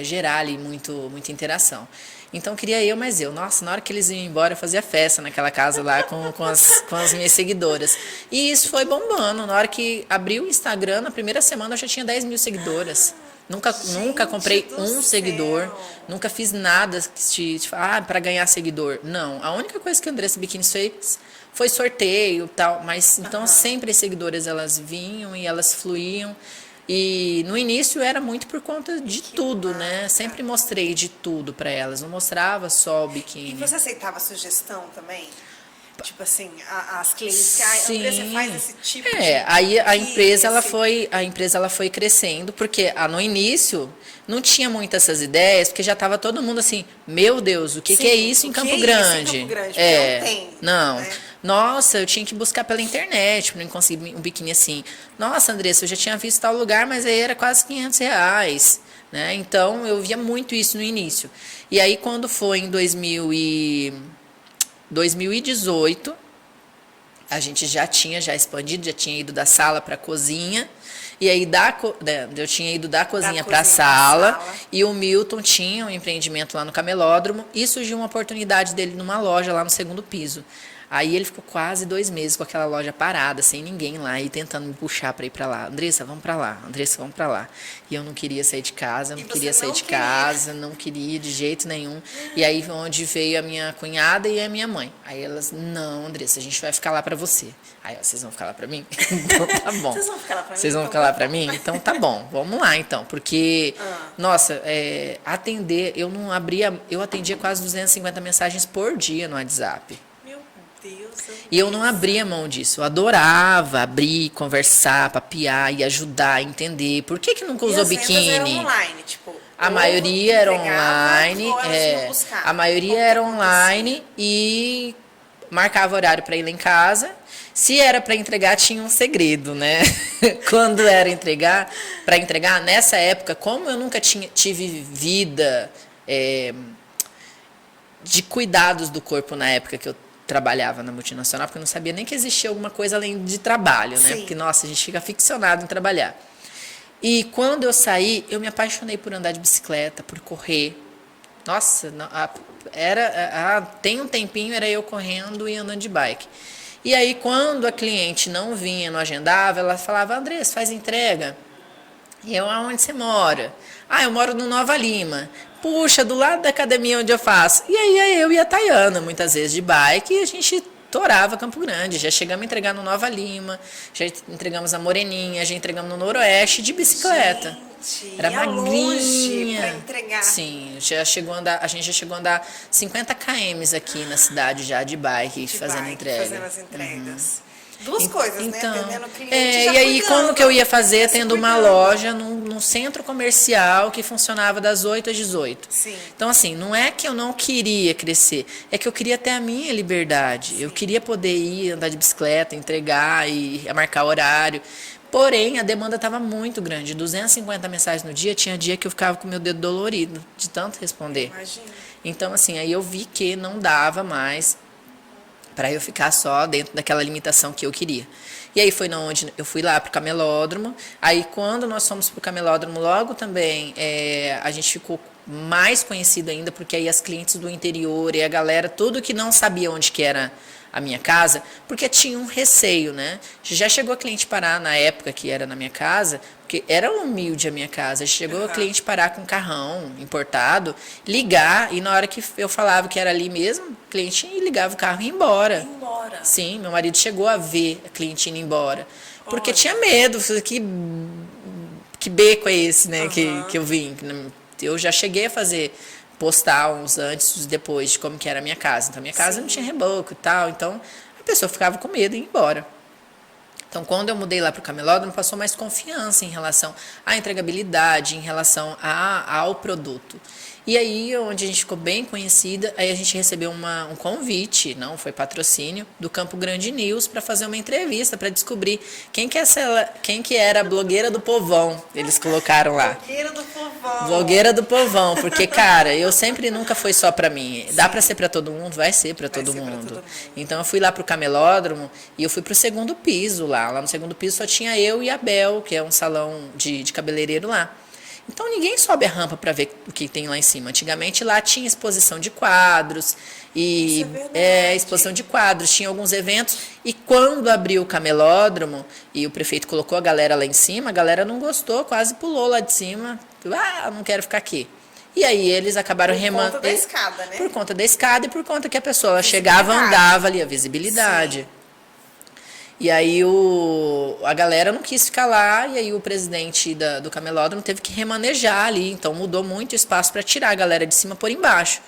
gerar ali muita interação. Então, queria eu, mas eu. Nossa, na hora que eles iam embora, eu fazia festa naquela casa lá com as minhas seguidoras. E isso foi bombando. Na hora que abriu o Instagram, na primeira semana, eu já tinha 10 mil seguidoras. Nunca comprei um seguidor. Nunca fiz nada para ganhar seguidor. Não. A única coisa que a Andressa Biquíni fez foi sorteio e tal. Mas, então, sempre as seguidoras, elas vinham e elas fluíam. E no início era muito por conta de tudo, né? Sempre mostrei de tudo para elas, não mostrava só o biquíni. E você aceitava sugestão também? Tipo assim, as clientes que a empresa faz esse tipo de aí a empresa assim. a empresa ela foi crescendo, porque no início não tinha muitas essas ideias, porque já estava todo mundo assim, meu Deus, o que é isso em Campo Grande? Não tem. Não. Né? Nossa, eu tinha que buscar pela internet para não conseguir um biquíni assim. Nossa, Andressa, eu já tinha visto tal lugar, mas aí era quase R$500. Né? Então, eu via muito isso no início. E aí, quando foi em 2018, a gente já tinha expandido, já tinha ido da sala para a cozinha. E aí, eu tinha ido da cozinha para a sala. E o Milton tinha um empreendimento lá no Camelódromo. E surgiu uma oportunidade dele numa loja lá no segundo piso. Aí ele ficou quase 2 meses com aquela loja parada, sem ninguém lá, e tentando me puxar para ir para lá. Andressa, vamos para lá. Andressa, vamos para lá. E eu não queria sair de casa, não queria sair de casa, não queria de jeito nenhum. E aí onde veio a minha cunhada e a minha mãe. Aí elas, não, Andressa, a gente vai ficar lá para você. Aí, ó, vocês vão ficar lá para mim? Então tá bom. Vocês vão ficar lá para mim? Vocês vão ficar lá para mim? Então tá bom, vamos lá então. Porque, nossa, atender, eu atendia quase 250 mensagens por dia no WhatsApp. Meu Deus. E eu não abria mão disso. Eu adorava abrir, conversar, papiar e ajudar, entender. Por que nunca usou biquíni? Eram online, tipo, a maioria era online. A maioria era online e marcava horário para ir lá em casa. Se era para entregar, tinha um segredo, né? Quando era para entregar, nessa época, como eu nunca tive vida de cuidados do corpo na época que eu trabalhava na multinacional, porque eu não sabia nem que existia alguma coisa além de trabalho, né? Sim. Porque, nossa, a gente fica ficcionado em trabalhar. E quando eu saí, eu me apaixonei por andar de bicicleta, por correr. Nossa, tem um tempinho, era eu correndo e andando de bike. E aí, quando a cliente não vinha, não agendava, ela falava, Andressa, faz entrega. E eu, aonde você mora? Ah, eu moro no Nova Lima. Puxa, do lado da academia onde eu faço. E aí eu e a Tayana, muitas vezes de bike, e a gente torava Campo Grande. Já chegamos a entregar no Nova Lima, já entregamos a Moreninha, já entregamos no Noroeste de bicicleta. Gente, era magrinha. Para entregar. Sim, a gente já chegou a andar 50 km aqui na cidade já de bike, fazendo entrega. Fazendo as entregas. Duas coisas, então, né? Atendendo o cliente e aí, como que eu ia fazer tendo uma loja num centro comercial que funcionava das 8 às 18? Sim. Então, assim, não é que eu não queria crescer, é que eu queria ter a minha liberdade. Sim. Eu queria poder ir, andar de bicicleta, entregar e marcar horário. Porém, a demanda estava muito grande. 250 mensagens no dia, tinha dia que eu ficava com o meu dedo dolorido, de tanto responder. Imagina. Então, assim, aí eu vi que não dava mais para eu ficar só dentro daquela limitação que eu queria. E aí foi onde eu fui lá para o camelódromo. Aí quando nós fomos para o camelódromo, logo também a gente ficou mais conhecido ainda, porque aí as clientes do interior e a galera, tudo que não sabia onde que era a minha casa, porque tinha um receio, né? Já chegou a cliente parar na época que era na minha casa, porque era humilde a minha casa, chegou a cliente parar com um carrão importado, ligar, e na hora que eu falava que era ali mesmo, o cliente ligava o carro e ia embora. Embora. Sim, meu marido chegou a ver a cliente indo embora, porque tinha medo, que beco é esse, né, que eu vim. Eu já cheguei a postar uns antes e uns depois de como que era a minha casa. Então, a minha casa não tinha reboco e tal. Então, a pessoa ficava com medo e ia embora. Então, quando eu mudei lá para o camelódromo, passou mais confiança em relação à entregabilidade, em relação ao produto. E aí, onde a gente ficou bem conhecida, aí a gente recebeu um convite, não foi patrocínio, do Campo Grande News para fazer uma entrevista, para descobrir quem que era a blogueira do povão. Eles colocaram lá. Blogueira do povão. Blogueira do povão, porque, cara, eu sempre nunca foi só para mim. Dá para ser para todo mundo? Vai ser para todo mundo. Então, eu fui lá pro camelódromo e eu fui pro segundo piso lá. Lá no segundo piso só tinha eu e a Bel, que é um salão de cabeleireiro lá. Então, ninguém sobe a rampa para ver o que tem lá em cima. Antigamente, lá tinha exposição de quadros. E exposição de quadros. Tinha alguns eventos. E quando abriu o camelódromo e o prefeito colocou a galera lá em cima, a galera não gostou, quase pulou lá de cima. Não quero ficar aqui. E aí, eles acabaram remando. Por conta da escada, né? Por conta da escada e por conta que a pessoa chegava, andava ali, a visibilidade. Sim. E aí a galera não quis ficar lá, e aí o presidente do camelódromo teve que remanejar ali, então mudou muito o espaço para tirar a galera de cima por embaixo.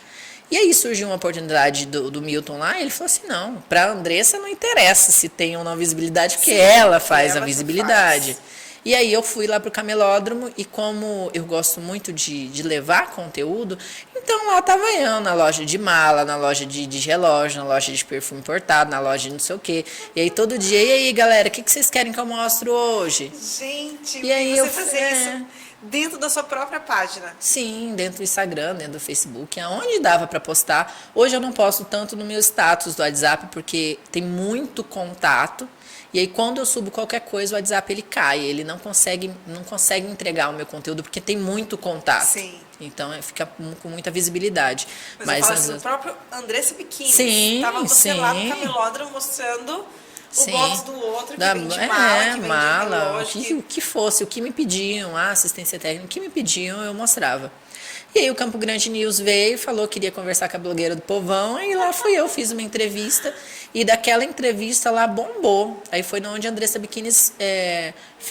E aí surgiu uma oportunidade do Milton lá, e ele falou assim, não, para a Andressa não interessa se tem ou não visibilidade, porque ela faz a visibilidade. E aí eu fui lá pro camelódromo, e como eu gosto muito de levar conteúdo, então lá tava eu na loja de mala, na loja de relógio, na loja de perfume importado, na loja de não sei o quê. E aí todo dia, e aí galera, o que vocês querem que eu mostre hoje? Gente, e aí você fazer isso dentro da sua própria página? Sim, dentro do Instagram, dentro do Facebook, aonde dava para postar. Hoje eu não posto tanto no meu status do WhatsApp, porque tem muito contato. E aí, quando eu subo qualquer coisa, o WhatsApp ele cai. Ele não consegue entregar o meu conteúdo, porque tem muito contato. Sim. Então, fica com muita visibilidade. Mas eu falo assim, o próprio Andressa Biquíni. Sim, Tava você sim. lá no camelódromo mostrando o box do outro, que vende mala, que vende relógio. O que fosse, o que me pediam, a assistência técnica, o que me pediam, eu mostrava. E aí o Campo Grande News veio, falou que queria conversar com a blogueira do Povão, e lá fui eu, fiz uma entrevista, e daquela entrevista lá bombou. Aí foi onde a Andressa Biquíni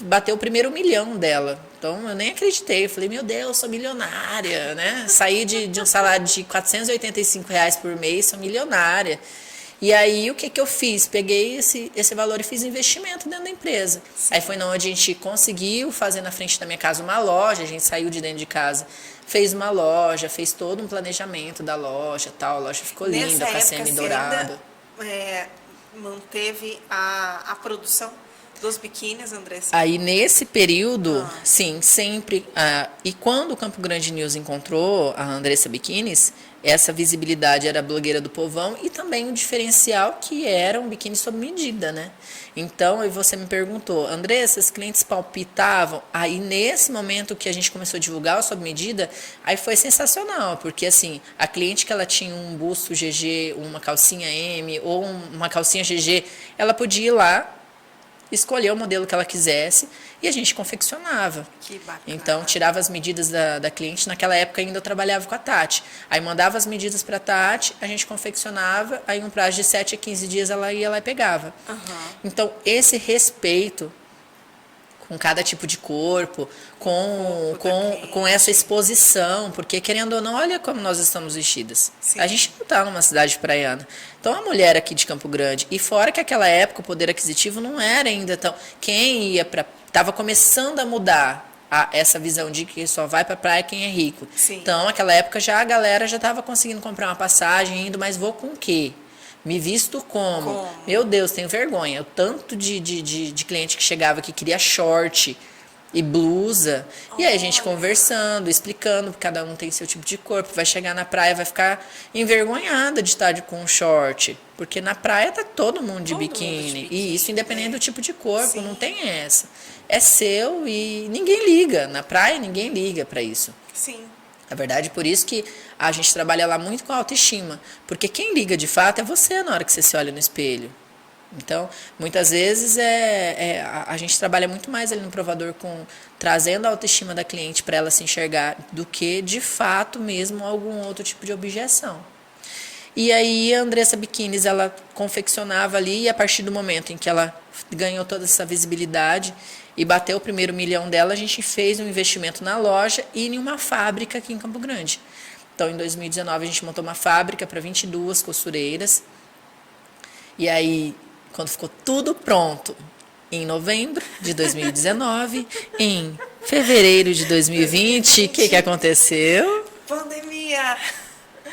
bateu o primeiro 1 milhão dela. Então eu nem acreditei, eu falei, meu Deus, sou milionária, né? Saí de um salário de R$485 por mês, sou milionária. E aí, o que eu fiz? Peguei esse valor e fiz investimento dentro da empresa. Sim. Aí foi onde a gente conseguiu fazer na frente da minha casa uma loja, a gente saiu de dentro de casa, fez uma loja, fez todo um planejamento da loja, tal, a loja ficou linda, com a semi-dourado. Manteve a produção dos biquínis, Andressa? Aí, nesse período, sim, sempre. E quando o Campo Grande News encontrou a Andressa Biquínis, essa visibilidade era a blogueira do Povão e também o diferencial que era um biquíni sob medida, né? Então, aí você me perguntou, Andressa, os clientes palpitavam? Aí, nesse momento que a gente começou a divulgar o sob medida, aí foi sensacional, porque assim, a cliente que ela tinha um busto GG, uma calcinha M ou uma calcinha GG, ela podia ir lá, escolher o modelo que ela quisesse e a gente confeccionava. Que bacana. Então, tirava as medidas da cliente. Naquela época, ainda eu trabalhava com a Tati. Aí, mandava as medidas para a Tati, a gente confeccionava, aí, um prazo de 7 a 15 dias, ela ia lá e pegava. Então, esse respeito com cada tipo de corpo, com essa exposição, porque, querendo ou não, olha como nós estamos vestidas. Sim. A gente não está numa cidade praiana. Então, a mulher aqui de Campo Grande, e fora que aquela época o poder aquisitivo não era ainda tão... Quem ia para... Estava começando a mudar essa visão de que só vai para a praia quem é rico. Sim. Então, naquela época, a galera já estava conseguindo comprar uma passagem, indo, mas vou com o quê? Me visto como? Meu Deus, tenho vergonha. O tanto de cliente que chegava que queria short e blusa. E aí a gente conversando, explicando, porque cada um tem seu tipo de corpo. Vai chegar na praia, vai ficar envergonhada de estar com um short. Porque na praia tá todo mundo de biquíni. E isso independente do tipo de corpo, Sim. Não tem essa. É seu e ninguém liga. Na praia ninguém liga para isso. Sim. Na verdade, por isso que a gente trabalha lá muito com a autoestima. Porque quem liga de fato é você na hora que você se olha no espelho. Então, muitas vezes a gente trabalha muito mais ali no provador trazendo a autoestima da cliente para ela se enxergar do que, de fato, mesmo algum outro tipo de objeção. E aí a Andressa Biquínis, ela confeccionava ali e a partir do momento em que ela ganhou toda essa visibilidade e bateu o primeiro 1 milhão dela, a gente fez um investimento na loja e em uma fábrica aqui em Campo Grande. Então, em 2019, a gente montou uma fábrica para 22 costureiras. E aí, quando ficou tudo pronto, em novembro de 2019, em fevereiro de 2020, o que aconteceu? Pandemia!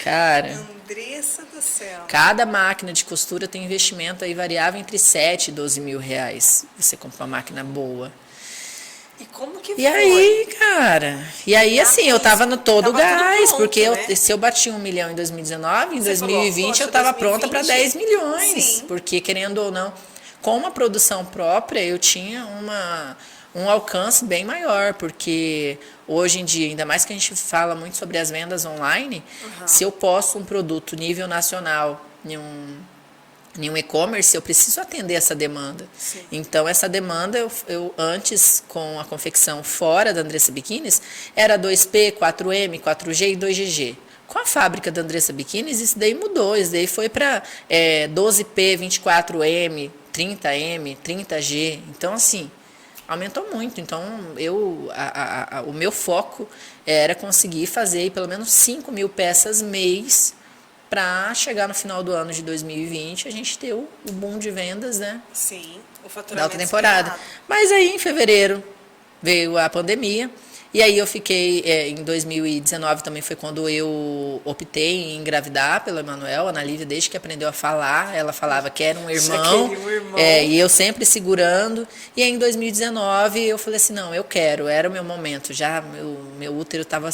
Cara, Andressa do céu. Cada máquina de costura tem investimento aí variável entre 7 e 12 mil reais. Você compra uma máquina boa. E como que foi? E aí, cara? E aí, assim, eu tava no todo gás, pronto, porque né? Se eu bati 1 milhão em 2019, em Você 2020 falou, eu tava 2020, pronta para 10 milhões. Sim. Porque, querendo ou não, com uma produção própria, eu tinha um alcance bem maior, porque hoje em dia, ainda mais que a gente fala muito sobre as vendas online, se eu posto um produto nível nacional em um e-commerce, eu preciso atender essa demanda. Sim. Então, essa demanda, eu antes, com a confecção fora da Andressa Biquínis, era 2P, 4M, 4G e 2GG. Com a fábrica da Andressa Biquínis, isso daí mudou. Isso daí foi para 12P, 24M, 30M, 30G. Então, assim, aumentou muito. Então, o meu foco era conseguir fazer pelo menos 5 mil peças mês para chegar no final do ano de 2020 a gente ter o boom de vendas, né? Sim, o faturamento da alta temporada. esperado. Mas aí, em fevereiro, veio a pandemia. E aí eu fiquei, em 2019 também foi quando eu optei em engravidar pela Emanuel, a Ana Lívia, desde que aprendeu a falar, ela falava que era um irmão, e eu sempre segurando. E aí em 2019 eu falei assim, não, eu quero, era o meu momento, já meu útero estava,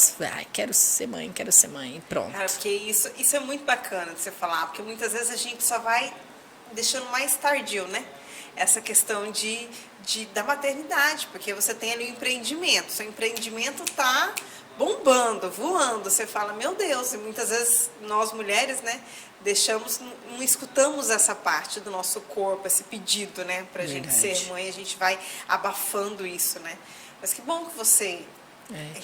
quero ser mãe, e pronto. Cara, porque isso é muito bacana de você falar, porque muitas vezes a gente só vai deixando mais tardio, né? essa questão da maternidade, porque você tem ali o empreendimento, seu empreendimento está bombando, voando, você fala, meu Deus, e muitas vezes nós mulheres, né, não escutamos essa parte do nosso corpo, esse pedido, né, pra gente ser mãe, a gente vai abafando isso, né, mas que bom que você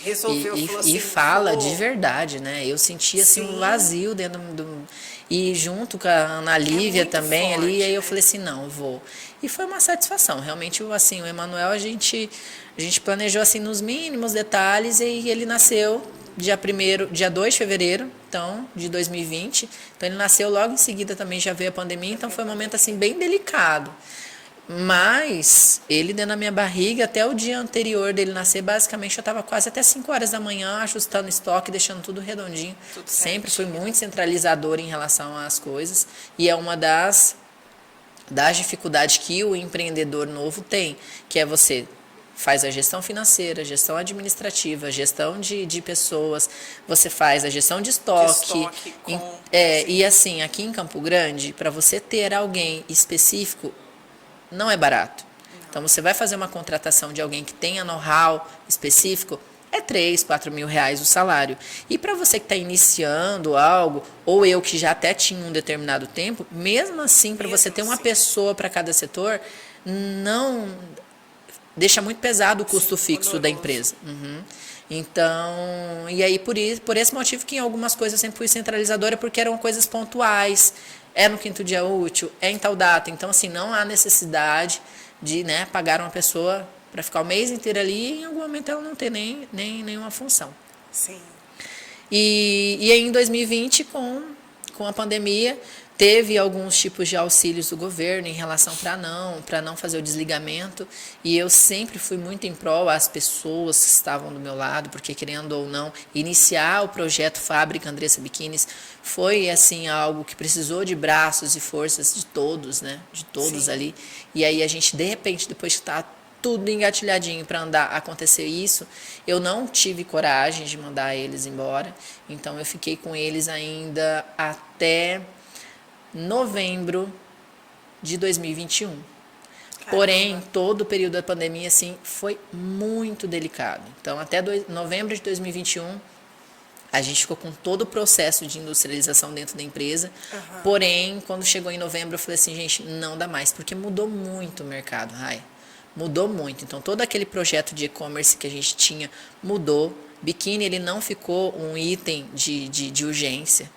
resolveu, falou assim, e fala de verdade, né, eu senti assim um vazio dentro do... E junto com a Ana Lívia também forte, ali, aí eu falei assim, não, eu vou. E foi uma satisfação, realmente, assim, o Emanuel, a gente planejou assim nos mínimos detalhes e ele nasceu dia 2 de fevereiro, então, de 2020. Então ele nasceu logo em seguida também, já veio a pandemia, então foi um momento assim bem delicado. Mas ele dentro da minha barriga, até o dia anterior dele nascer, basicamente eu estava quase até 5 horas da manhã, ajustando estoque, deixando tudo redondinho. Sempre fui muito centralizadora em relação às coisas. E é uma das dificuldades que o empreendedor novo tem, que é você faz a gestão financeira, gestão administrativa, gestão de pessoas, você faz a gestão de estoque. E assim, aqui em Campo Grande, para você ter alguém específico, não é barato. Então, você vai fazer uma contratação de alguém que tenha know-how específico, é 3, 4 mil reais o salário. E para você que está iniciando algo, ou eu que já até tinha um determinado tempo, mesmo assim, para você ter uma pessoa para cada setor, não deixa muito pesado o custo fixo da empresa. Então, e aí por esse motivo que em algumas coisas eu sempre fui centralizadora, porque eram coisas pontuais, é no 5º dia útil, é em tal data. Então, assim, não há necessidade de, né, pagar uma pessoa para ficar o mês inteiro ali e em algum momento ela não ter nenhuma função. Sim. E aí em 2020, com a pandemia, teve alguns tipos de auxílios do governo em relação para não fazer o desligamento, e eu sempre fui muito em prol às pessoas que estavam do meu lado, porque querendo ou não, iniciar o projeto Fábrica Andressa Biquínis foi assim algo que precisou de braços e forças de todos, né? De todos ali. E aí a gente, de repente, depois que está tudo engatilhadinho para acontecer isso, eu não tive coragem de mandar eles embora, então eu fiquei com eles ainda até novembro de 2021. Caramba. Porém, todo o período da pandemia assim, foi muito delicado. Então, até novembro de 2021, a gente ficou com todo o processo de industrialização dentro da empresa. Porém, quando chegou em novembro, eu falei assim, gente, não dá mais, porque mudou muito o mercado, Rai. Mudou muito. Então, todo aquele projeto de e-commerce que a gente tinha mudou. Biquíni, ele não ficou um item de urgência.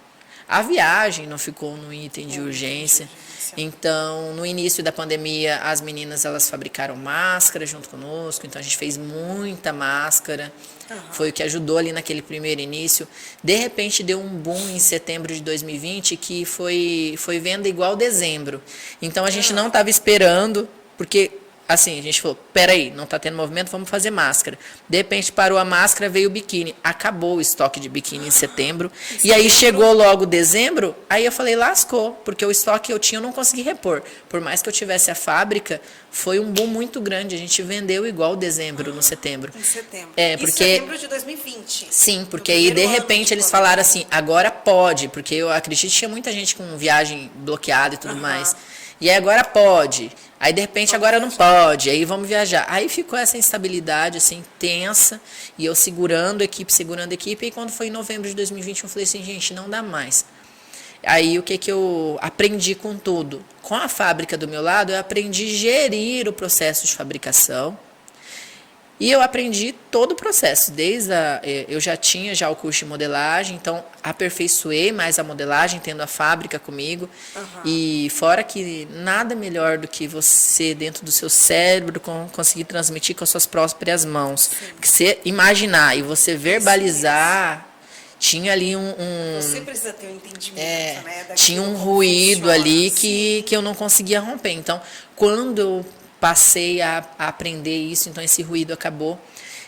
A viagem não ficou no item de urgência. Então, no início da pandemia, as meninas elas fabricaram máscara junto conosco. Então, a gente fez muita máscara. Foi o que ajudou ali naquele primeiro início. De repente, deu um boom em setembro de 2020 que foi venda igual dezembro. Então, a gente não estava esperando, porque... Assim, a gente falou, peraí, não está tendo movimento, vamos fazer máscara. De repente parou a máscara, veio o biquíni. Acabou o estoque de biquíni em setembro. E aí chegou logo dezembro, aí eu falei, lascou, porque o estoque que eu tinha eu não consegui repor. Por mais que eu tivesse a fábrica, foi um boom muito grande. A gente vendeu igual dezembro, no setembro. Em setembro. Porque, em setembro de 2020. Sim, porque aí de repente eles falaram assim, agora pode, porque eu acredito que tinha muita gente com viagem bloqueada e tudo mais. E aí agora pode. Aí, de repente, agora não pode, aí vamos viajar. Aí ficou essa instabilidade, assim, tensa, e eu segurando a equipe, e quando foi em novembro de 2021, eu falei assim, gente, não dá mais. Aí, o que eu aprendi com tudo? Com a fábrica do meu lado, eu aprendi a gerir o processo de fabricação, e eu aprendi todo o processo, eu já tinha o curso de modelagem, então aperfeiçoei mais a modelagem, tendo a fábrica comigo. E fora que nada melhor do que você, dentro do seu cérebro, conseguir transmitir com as suas próprias mãos. Porque você imaginar e você verbalizar, tinha ali Você precisa ter um entendimento, né? Tinha um ruído ali que eu não conseguia romper. Então, quando eu passei a aprender isso, então esse ruído acabou.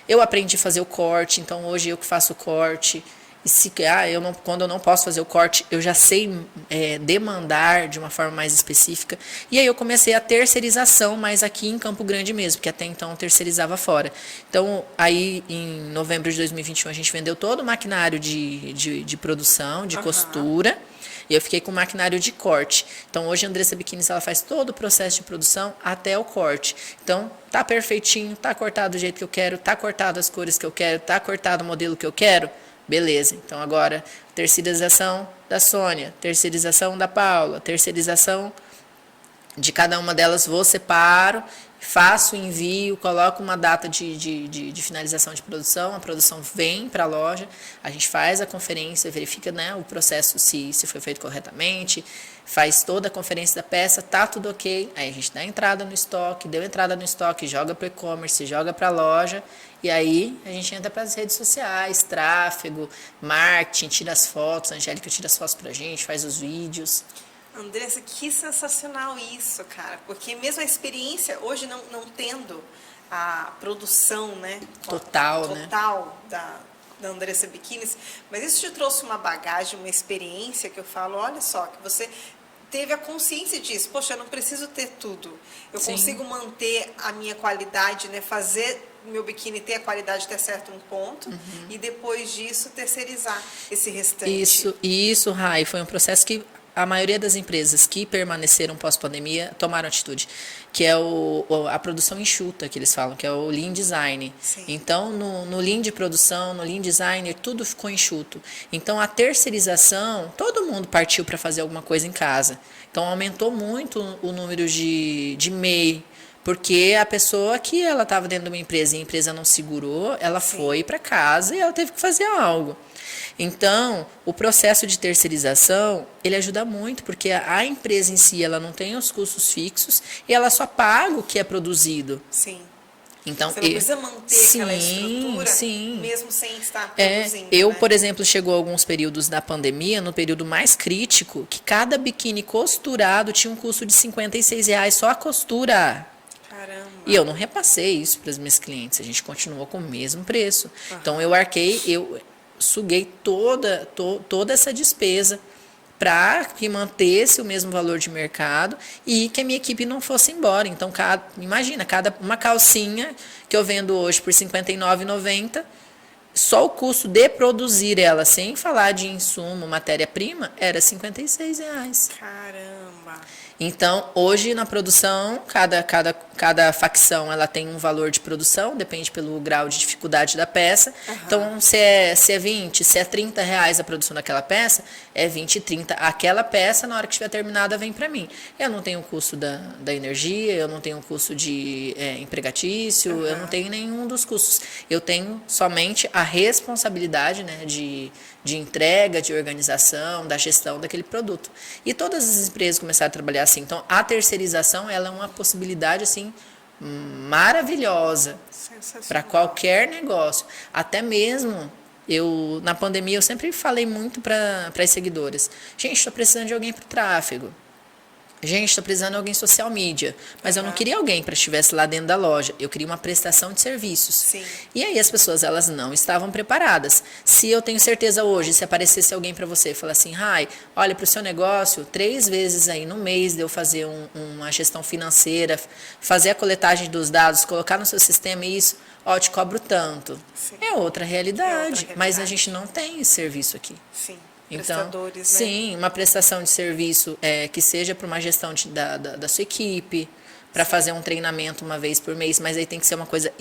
Eu aprendi a fazer o corte, então hoje eu que faço o corte. E quando eu não posso fazer o corte, eu já sei demandar de uma forma mais específica. E aí eu comecei a terceirização, mas aqui em Campo Grande mesmo, porque até então eu terceirizava fora. Então, aí em novembro de 2021, a gente vendeu todo o maquinário de produção, de costura. E eu fiquei com maquinário de corte. Então, hoje a Andressa Biquínis, ela faz todo o processo de produção até o corte. Então, tá perfeitinho, tá cortado do jeito que eu quero, tá cortado as cores que eu quero, tá cortado o modelo que eu quero. Beleza. Então, agora, terceirização da Sônia, terceirização da Paula, terceirização de cada uma delas, vou separo, faço o envio, coloco uma data de finalização de produção, a produção vem para a loja, a gente faz a conferência, verifica, né, o processo se foi feito corretamente, faz toda a conferência da peça, tá tudo ok, aí a gente dá entrada no estoque, deu entrada no estoque, joga para o e-commerce, joga para a loja, e aí a gente entra para as redes sociais, tráfego, marketing, tira as fotos, a Angélica tira as fotos para a gente, faz os vídeos. Andressa, que sensacional isso, cara, porque mesmo a experiência, hoje não tendo a produção, né, total da Andressa Biquínis, mas isso te trouxe uma bagagem, uma experiência que eu falo, olha só, que você teve a consciência disso, poxa, eu não preciso ter tudo, eu Sim. consigo manter a minha qualidade, né, fazer meu biquíni ter a qualidade até certo um ponto, e depois disso terceirizar esse restante. Isso, Rai, foi um processo que a maioria das empresas que permaneceram pós-pandemia tomaram atitude, que é a produção enxuta, que eles falam, que é o Lean Design. Sim. Então, no Lean de produção, no Lean Design, tudo ficou enxuto. Então, a terceirização, todo mundo partiu para fazer alguma coisa em casa. Então, aumentou muito o número de MEI, porque a pessoa que ela estava dentro de uma empresa e a empresa não segurou, ela Sim. foi para casa e ela teve que fazer algo. Então, o processo de terceirização, ele ajuda muito, porque a empresa em si, ela não tem os custos fixos e ela só paga o que é produzido. Sim. Então, você não precisa manter aquela estrutura, mesmo sem estar produzindo. Né? Por exemplo, chegou alguns períodos da pandemia, no período mais crítico, que cada biquíni costurado tinha um custo de R$56 só a costura. Caramba. E eu não repassei isso para os meus clientes, a gente continuou com o mesmo preço. Então, eu suguei toda essa despesa para que mantesse o mesmo valor de mercado e que a minha equipe não fosse embora. Então, imagina, uma calcinha que eu vendo hoje por R$ 59,90, só o custo de produzir ela, sem falar de insumo, matéria-prima, era R$ 56. Caramba! Então, hoje na produção, cada facção ela tem um valor de produção, depende pelo grau de dificuldade da peça. Então, se é 20, se é R$30 a produção daquela peça, é 20 e 30. Aquela peça, na hora que estiver terminada, vem para mim. Eu não tenho o custo da energia, eu não tenho o custo de empregatício, eu não tenho nenhum dos custos. Eu tenho somente a responsabilidade, né, de entrega, de organização, da gestão daquele produto. E todas as empresas começaram a trabalhar assim. Então, a terceirização, ela é uma possibilidade, assim, maravilhosa para qualquer negócio. Até mesmo, na pandemia, eu sempre falei muito para as seguidoras. Gente, estou precisando de alguém para o tráfego. Gente, estou precisando de alguém social media. Mas eu não queria alguém para estivesse lá dentro da loja. Eu queria uma prestação de serviços. Sim. E aí as pessoas, elas não estavam preparadas. Se eu tenho certeza hoje, se aparecesse alguém para você e falar assim, Rai, olha, para o seu negócio, 3 vezes aí no mês de eu fazer uma gestão financeira, fazer a coletagem dos dados, colocar no seu sistema isso, ó, eu te cobro tanto. Sim. É outra realidade. Mas a gente não tem esse serviço aqui. Sim. Então, prestadores, né? Sim, uma prestação de serviço que seja para uma gestão da sua equipe, para fazer um treinamento uma vez por mês, mas aí tem que ser uma coisa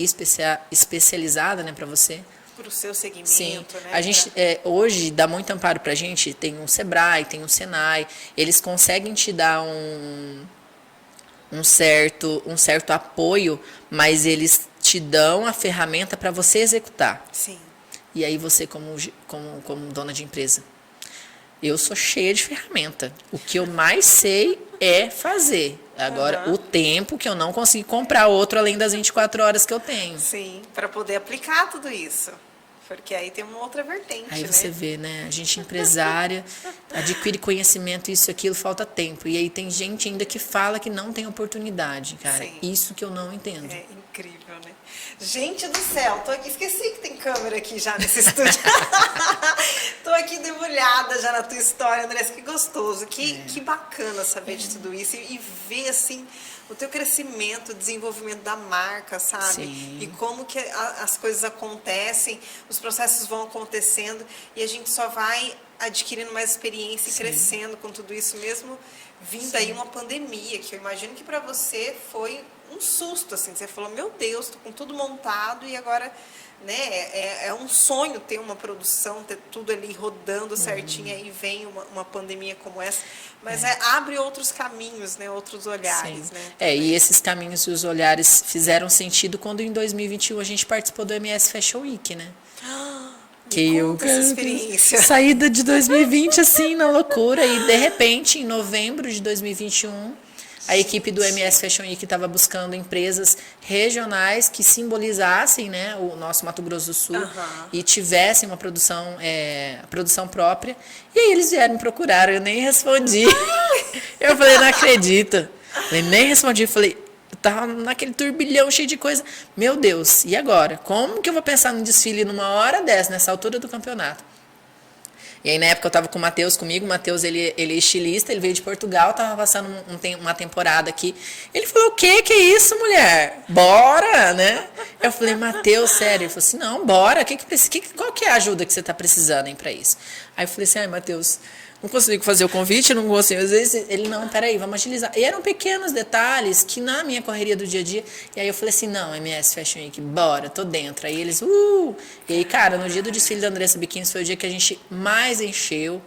especializada, né, para você. Para o seu segmento, Sim. né? A gente hoje dá muito amparo para a gente, tem o Sebrae, tem o Senai, eles conseguem te dar um certo apoio, mas eles te dão a ferramenta para você executar. Sim. E aí você como dona de empresa, eu sou cheia de ferramenta. O que eu mais sei é fazer. Agora, o tempo que eu não consegui comprar outro além das 24 horas que eu tenho. Sim, para poder aplicar tudo isso. Porque aí tem uma outra vertente, Aí você vê, né? A gente empresária, adquire conhecimento, isso e aquilo, falta tempo. E aí tem gente ainda que fala que não tem oportunidade, cara. Sim. Isso que eu não entendo. É incrível, né? Gente do céu, tô aqui, esqueci que tem câmera aqui já nesse estúdio. Tô aqui debulhada já na tua história, Andressa, que gostoso, que bacana saber de tudo isso e ver, assim, o teu crescimento, o desenvolvimento da marca, sabe? Sim. E como que as coisas acontecem, os processos vão acontecendo e a gente só vai adquirindo mais experiência e Sim. crescendo com tudo isso mesmo, vindo Sim. aí uma pandemia, que eu imagino que para você foi um susto, assim, você falou, meu Deus, tô com tudo montado e agora, né, é um sonho ter uma produção, ter tudo ali rodando certinho, aí vem uma pandemia como essa, mas abre outros caminhos, né, outros olhares, Sim. né. E esses caminhos e os olhares fizeram sentido quando em 2021 a gente participou do MS Fashion Week, né? Que eu Conta essa experiência. saída de 2020 assim na loucura e de repente em novembro de 2021 a equipe do MS Fashion Week estava buscando empresas regionais que simbolizassem, né, o nosso Mato Grosso do Sul e tivessem uma produção própria. E aí eles vieram me procurar, eu nem respondi. Eu falei, não acredito. Eu nem respondi, falei, eu tava naquele turbilhão cheio de coisa. Meu Deus, e agora? Como que eu vou pensar no desfile numa hora dessa, nessa altura do campeonato? E aí, na época, eu estava com o Matheus comigo. O Matheus, ele é estilista, ele veio de Portugal, estava passando uma temporada aqui. Ele falou, o que é isso, mulher? Bora, né? Eu falei, Matheus, sério? Ele falou assim, não, bora. Qual que é a ajuda que você está precisando aí para isso? Aí eu falei assim, ai, Matheus, não consigo fazer o convite, não consigo. Às vezes, ele, não, peraí, vamos agilizar. E eram pequenos detalhes que na minha correria do dia a dia, e aí eu falei assim, não, MS Fashion Week, bora, tô dentro. Aí eles, E aí, cara, no dia do desfile da Andressa Biquínis foi o dia que a gente mais encheu.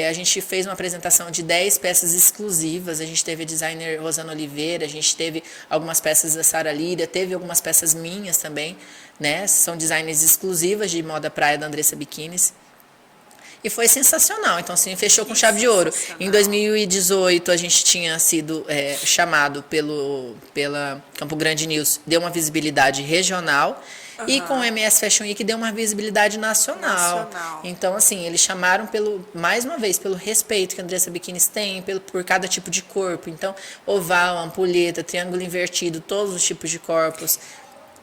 A gente fez uma apresentação de 10 peças exclusivas, a gente teve a designer Rosana Oliveira, a gente teve algumas peças da Sara Líria, teve algumas peças minhas também, né? São designers exclusivas de moda praia da Andressa Biquínis. E foi sensacional. Então, assim, fechou com chave de ouro. Em 2018, a gente tinha sido chamado pela Campo Grande News, deu uma visibilidade regional. E com o MS Fashion Week deu uma visibilidade nacional. Então, assim, eles chamaram mais uma vez, pelo respeito que a Andressa Biquínis tem, por cada tipo de corpo. Então, oval, ampulheta, triângulo invertido, todos os tipos de corpos.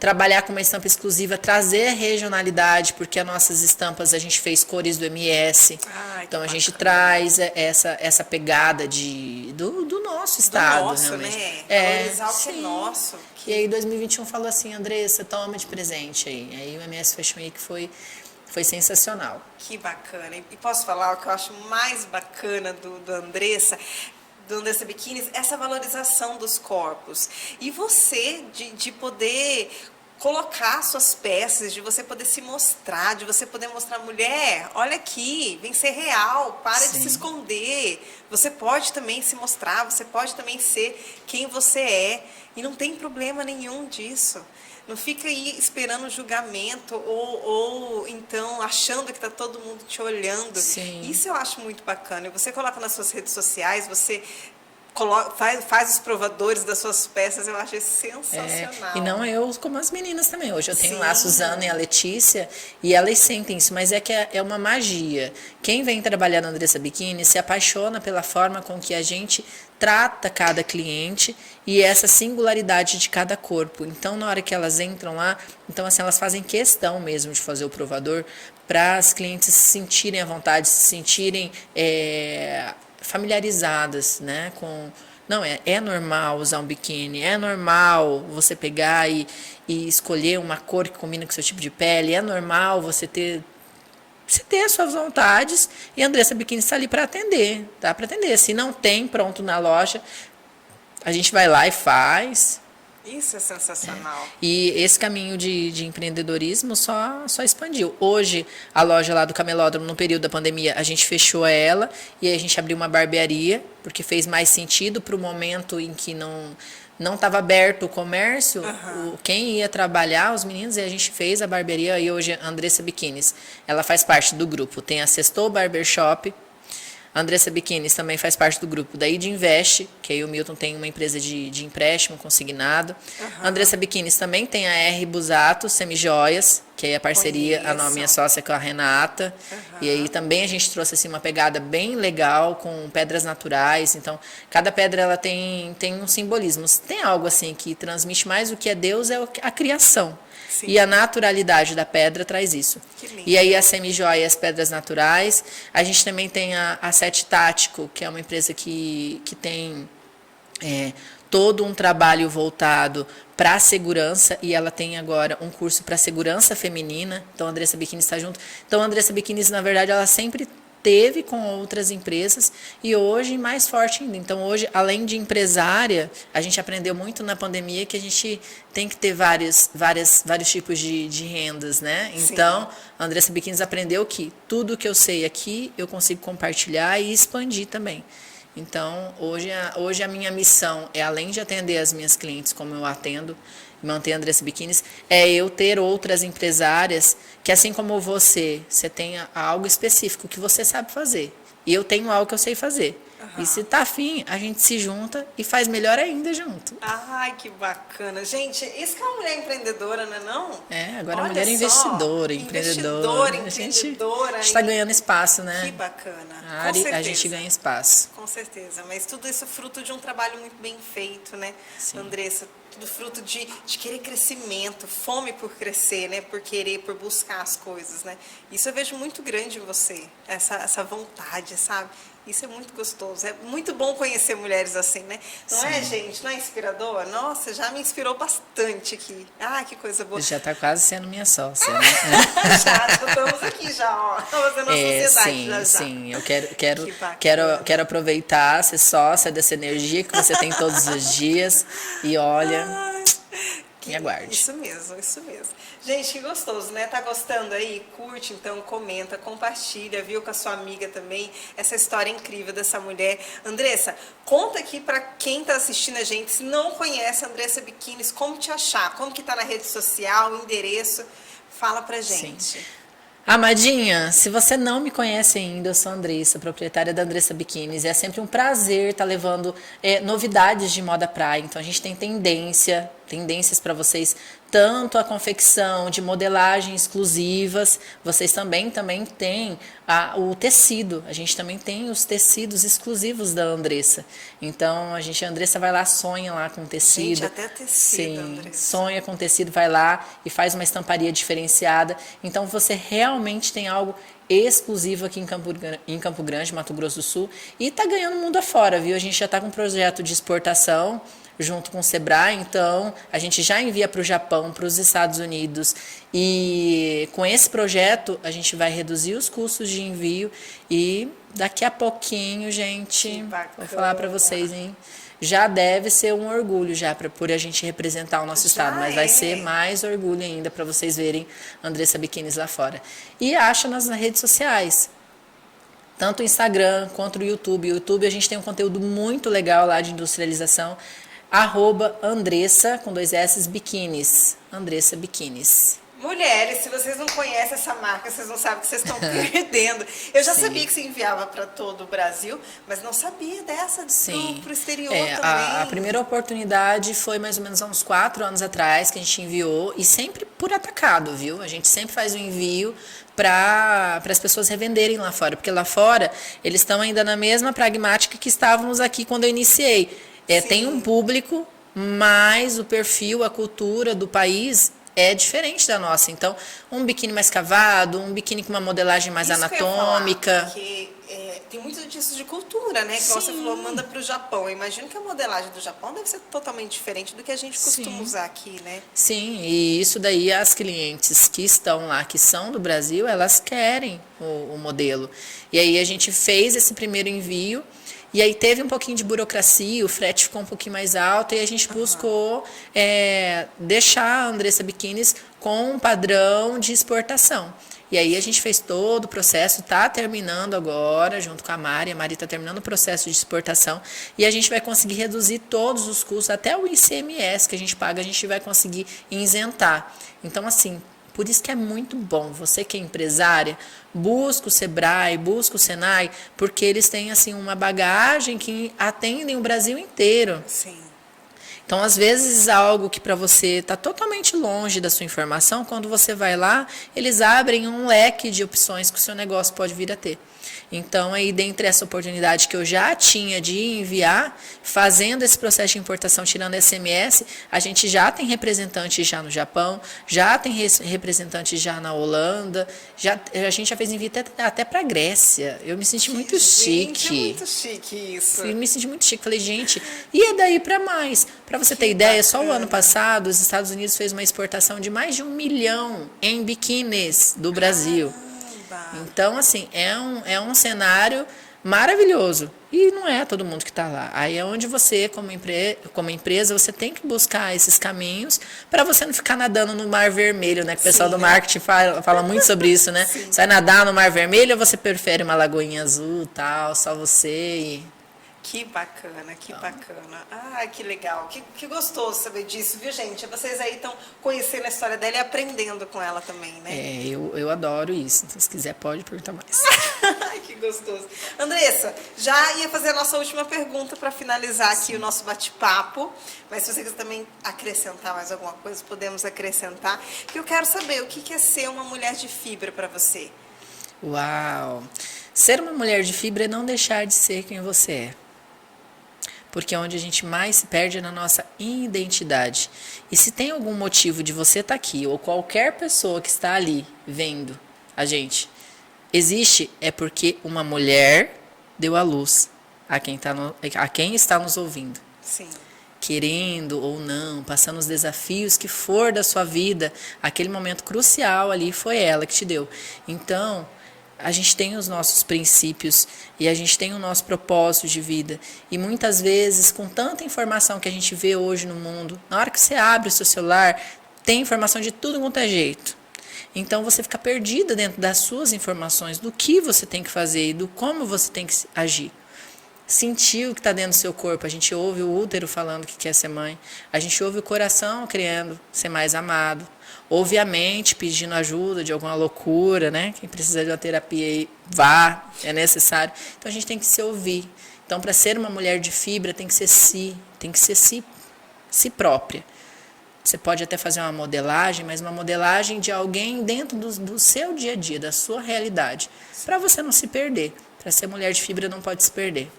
Trabalhar com uma estampa exclusiva, trazer regionalidade, porque as nossas estampas a gente fez cores do MS. Então a gente traz essa pegada do nosso estado. Do nosso, realmente. Né? Valorizar o que é nosso. E aí 2021 falou assim, Andressa, toma de presente aí. Aí o MS Fashion Week foi sensacional. Que bacana. E posso falar o que eu acho mais bacana do Andressa Biquínis, essa valorização dos corpos. E você, de poder colocar suas peças, de você poder se mostrar, de você poder mostrar, mulher, olha aqui, vem ser real, para de se esconder. Você pode também se mostrar, você pode também ser quem você é. E não tem problema nenhum disso. Não fica aí esperando julgamento ou então achando que está todo mundo te olhando. Sim. Isso eu acho muito bacana. E você coloca nas suas redes sociais, você faz os provadores das suas peças, eu acho sensacional. E não eu, como as meninas também. Hoje eu tenho lá a Suzana e a Letícia, e elas sentem isso, mas é uma magia. Quem vem trabalhar na Andressa Biquínis se apaixona pela forma com que a gente trata cada cliente e essa singularidade de cada corpo. Então, na hora que elas entram lá, então assim, elas fazem questão mesmo de fazer o provador para as clientes se sentirem à vontade, se sentirem familiarizadas, né, não, é normal usar um biquíni, é normal você pegar e escolher uma cor que combina com o seu tipo de pele, é normal você ter as suas vontades, e a Andressa Biquínis está ali para atender, tá? Para atender. Se não tem pronto na loja, a gente vai lá e faz. Isso é sensacional. E esse caminho de empreendedorismo só expandiu. Hoje, a loja lá do Camelódromo, no período da pandemia, a gente fechou ela e aí a gente abriu uma barbearia, porque fez mais sentido para o momento em que não estava aberto o comércio, quem ia trabalhar, os meninos, e a gente fez a barbearia, e hoje a Andressa Biquínis, ela faz parte do grupo. Tem a Sextou Barbershop, a Andressa Biquínis também faz parte do grupo da ID Invest, que aí o Milton tem uma empresa de empréstimo consignado. A Andressa Biquínis também tem a R Busato Semijoias, que aí é a parceria, a minha sócia com a Renata. E aí também a gente trouxe assim, uma pegada bem legal, com pedras naturais. Então, cada pedra ela tem um simbolismo. Tem algo assim que transmite mais o que é Deus, é a criação. Sim. E a naturalidade da pedra traz isso. E aí a Semijoia, as pedras naturais. A gente também tem a Sete Tático, que é uma empresa que tem todo um trabalho voltado para a segurança, e ela tem agora um curso para segurança feminina. Então a Andressa Biquínis está junto. Então a Andressa Biquínis, na verdade, ela sempre teve com outras empresas e hoje mais forte ainda. Então, hoje, além de empresária, a gente aprendeu muito na pandemia que a gente tem que ter vários tipos de rendas, né? Então, a Andressa Biquínis aprendeu que tudo que eu sei aqui, eu consigo compartilhar e expandir também. Então, hoje a minha missão é, além de atender as minhas clientes como eu atendo, manter a Andressa Biquínis, é eu ter outras empresárias que, assim como você tenha algo específico que você sabe fazer. E eu tenho algo que eu sei fazer. E se tá afim, a gente se junta e faz melhor ainda junto. Ai, que bacana. Gente, isso que é uma mulher empreendedora, não é não? É, agora Olha a mulher é investidora, empreendedora. Empreendedora. A gente está ganhando espaço, né? Que bacana. A gente ganha espaço. Com certeza, mas tudo isso é fruto de um trabalho muito bem feito, né, Sim. Andressa? Tudo fruto de querer crescimento, fome por crescer, né? Por querer, por buscar as coisas, né? Isso eu vejo muito grande em você, essa vontade, sabe? Isso é muito gostoso. É muito bom conhecer mulheres assim, né? Não é, gente? Não é inspirador? Nossa, já me inspirou bastante aqui. Ah, que coisa boa. Já está quase sendo minha sócia, né? Já estamos aqui já, ó. Fazendo a sociedade sim. Eu quero aproveitar, ser sócia dessa energia que você tem todos os dias. E olha, me aguarde. Isso mesmo, isso mesmo. Gente, que gostoso, né? Tá gostando aí? Curte, então, comenta, compartilha, viu, com a sua amiga também, essa história incrível dessa mulher. Andressa, conta aqui pra quem tá assistindo a gente, se não conhece a Andressa Biquínis, como te achar, como que tá na rede social, o endereço, fala pra gente. Sim. Amadinha, se você não me conhece ainda, eu sou a Andressa, proprietária da Andressa Biquínis. É sempre um prazer estar levando novidades de moda praia. Então, a gente tem tendências para vocês, tanto a confecção de modelagem exclusivas, vocês também têm o tecido. A gente também tem os tecidos exclusivos da Andressa. Então, a Andressa vai lá, sonha lá com tecido. Gente, até tecido, Sim, Andressa. sonha com tecido, vai lá e faz uma estamparia diferenciada. Então, você realmente tem algo exclusivo aqui em Campo Grande, Mato Grosso do Sul, e está ganhando mundo afora, viu? A gente já está com um projeto de exportação junto com o Sebrae, então a gente já envia para o Japão, para os Estados Unidos, e com esse projeto a gente vai reduzir os custos de envio e daqui a pouquinho, gente, vou falar para vocês, hein? Já deve ser um orgulho já por a gente representar o nosso estado, mas vai ser mais orgulho ainda para vocês verem Andressa Biquínis lá fora. E acha nas redes sociais, tanto o Instagram quanto o YouTube. O YouTube a gente tem um conteúdo muito legal lá de industrialização, @Andressa, com 2 S, Biquínis, Andressa Biquínis. Mulheres, se vocês não conhecem essa marca, vocês não sabem o que vocês estão perdendo. Eu já sabia que você enviava para todo o Brasil, mas não sabia dessa para o exterior também. A primeira oportunidade foi mais ou menos há uns 4 anos atrás que a gente enviou, e sempre por atacado, viu? A gente sempre faz o envio para as pessoas revenderem lá fora, porque lá fora eles estão ainda na mesma pragmática que estávamos aqui quando eu iniciei. Tem um público, mas o perfil, a cultura do país é diferente da nossa. Então, um biquíni mais cavado, um biquíni com uma modelagem mais anatômica. Porque tem muito disso de cultura, né? Que você falou, manda para o Japão. Eu imagino que a modelagem do Japão deve ser totalmente diferente do que a gente costuma usar aqui, né? Sim, e isso daí as clientes que estão lá, que são do Brasil, elas querem o modelo. E aí a gente fez esse primeiro envio. E aí teve um pouquinho de burocracia, o frete ficou um pouquinho mais alto e a gente buscou deixar a Andressa Biquínis com um padrão de exportação. E aí a gente fez todo o processo, está terminando agora, junto com a Mari está terminando o processo de exportação e a gente vai conseguir reduzir todos os custos, até o ICMS que a gente paga, a gente vai conseguir isentar. Então, assim, por isso que é muito bom, você que é empresária, busca o Sebrae, busca o Senai, porque eles têm assim uma bagagem que atendem o Brasil inteiro. Sim. Então, às vezes, algo que para você está totalmente longe da sua informação, quando você vai lá, eles abrem um leque de opções que o seu negócio pode vir a ter. Então, aí, dentre essa oportunidade que eu já tinha de enviar, fazendo esse processo de importação, tirando SMS, a gente já tem representantes já no Japão, já tem representantes já na Holanda, a gente já fez envio até para a Grécia. Eu me senti muito chique. É muito chique isso. Eu me senti muito chique. Falei, gente, e é daí para mais. Para você ter ideia, só o ano passado, os Estados Unidos fez uma exportação de mais de 1 milhão em biquínis do Brasil. Bah. Então, assim, é um cenário maravilhoso. E não é todo mundo que está lá. Aí é onde você, como empresa, você tem que buscar esses caminhos para você não ficar nadando no mar vermelho, né? Que o pessoal do marketing fala muito sobre isso, né? Sim. Você vai nadar no mar vermelho ou você prefere uma lagoinha azul, tal, só você e... Que bacana, que bacana. Ah, que legal, que gostoso saber disso, viu, gente? Vocês aí estão conhecendo a história dela e aprendendo com ela também, né? É, eu adoro isso. Então, se quiser, pode perguntar mais. Que gostoso. Andressa, já ia fazer a nossa última pergunta para finalizar aqui o nosso bate-papo, mas se você quiser também acrescentar mais alguma coisa, podemos acrescentar. Que eu quero saber o que é ser uma mulher de fibra para você. Uau! Ser uma mulher de fibra é não deixar de ser quem você é. Porque é onde a gente mais se perde é na nossa identidade. E se tem algum motivo de você estar aqui, ou qualquer pessoa que está ali vendo a gente, existe, é porque uma mulher deu à luz a quem está nos ouvindo. Sim. Querendo ou não, passando os desafios que for da sua vida, aquele momento crucial ali foi ela que te deu. Então... a gente tem os nossos princípios e a gente tem o nosso propósito de vida. E muitas vezes, com tanta informação que a gente vê hoje no mundo, na hora que você abre o seu celular, tem informação de tudo quanto é jeito. Então, você fica perdida dentro das suas informações, do que você tem que fazer e do como você tem que agir. Sentir o que está dentro do seu corpo. A gente ouve o útero falando que quer ser mãe. A gente ouve o coração querendo ser mais amado. Ouve a mente pedindo ajuda de alguma loucura, né? Quem precisa de uma terapia, vá, é necessário. Então, a gente tem que se ouvir. Então, para ser uma mulher de fibra, tem que ser si própria. Você pode até fazer uma modelagem, mas uma modelagem de alguém dentro do seu dia a dia, da sua realidade. Para você não se perder. Para ser mulher de fibra, não pode se perder.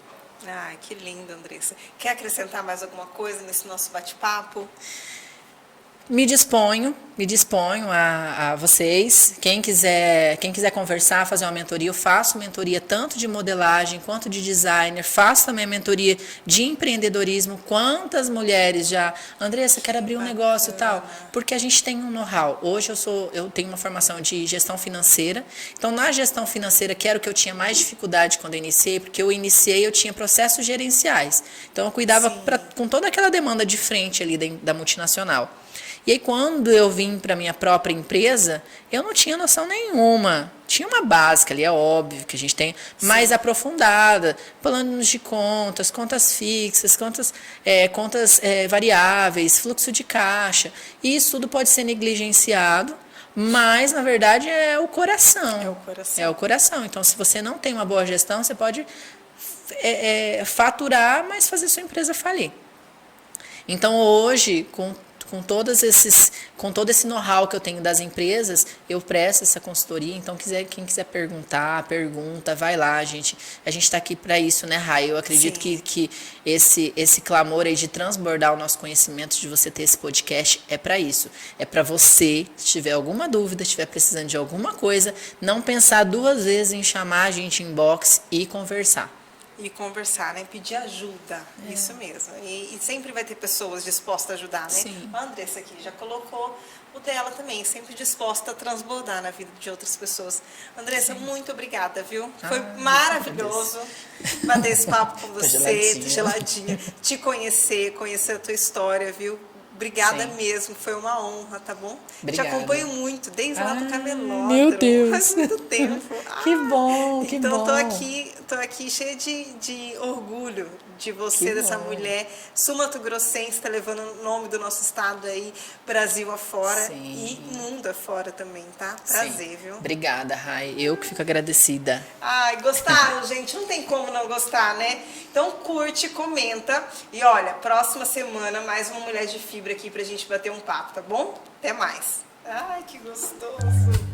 Ai, que lindo, Andressa. Quer acrescentar mais alguma coisa nesse nosso bate-papo? Me disponho a vocês. Quem quiser conversar, fazer uma mentoria, eu faço mentoria tanto de modelagem quanto de designer. Faço também a mentoria de empreendedorismo. Quantas mulheres já... Andressa, quero abrir um negócio e tal. Porque a gente tem um know-how. Hoje eu tenho uma formação de gestão financeira. Então, na gestão financeira, que era o que eu tinha mais dificuldade quando eu iniciei, porque eu tinha processos gerenciais. Então, eu cuidava com toda aquela demanda de frente ali da multinacional. E aí, quando eu vim para a minha própria empresa, eu não tinha noção nenhuma. Tinha uma básica ali, é óbvio que a gente tem, mais aprofundada. Planos de contas fixas, contas variáveis, fluxo de caixa. E isso tudo pode ser negligenciado, mas, na verdade, é o coração. É o coração. Então, se você não tem uma boa gestão, você pode faturar, mas fazer sua empresa falir. Então, hoje, com todo esse know-how que eu tenho das empresas, eu presto essa consultoria. Então, quem quiser pergunta, vai lá, gente. A gente está aqui para isso, né, Rai? Eu acredito que esse clamor aí de transbordar o nosso conhecimento, de você ter esse podcast, é para isso. É para você, se tiver alguma dúvida, estiver precisando de alguma coisa, não pensar duas vezes em chamar a gente em inbox e conversar. E conversar, né? Pedir ajuda, isso mesmo. E sempre vai ter pessoas dispostas a ajudar, né? Sim. A Andressa aqui já colocou o dela também, sempre disposta a transbordar na vida de outras pessoas. Andressa, muito obrigada, viu? Foi maravilhoso bater esse papo com você, geladinha, te conhecer a tua história, viu? Obrigada mesmo, foi uma honra, tá bom? Obrigada. Te acompanho muito, desde lá do camelódromo. Meu Deus! Faz muito tempo. Que bom, que então, bom. Tô aqui cheia de orgulho de você, dessa mulher sul-mato-grossense, tá levando o nome do nosso estado aí, Brasil afora e mundo afora também, tá? Prazer, viu? Obrigada, Rai. Eu que fico agradecida. Ai, gostaram, gente? Não tem como não gostar, né? Então curte, comenta e olha, próxima semana mais uma mulher de fibra aqui pra gente bater um papo, tá bom? Até mais. Ai, que gostoso.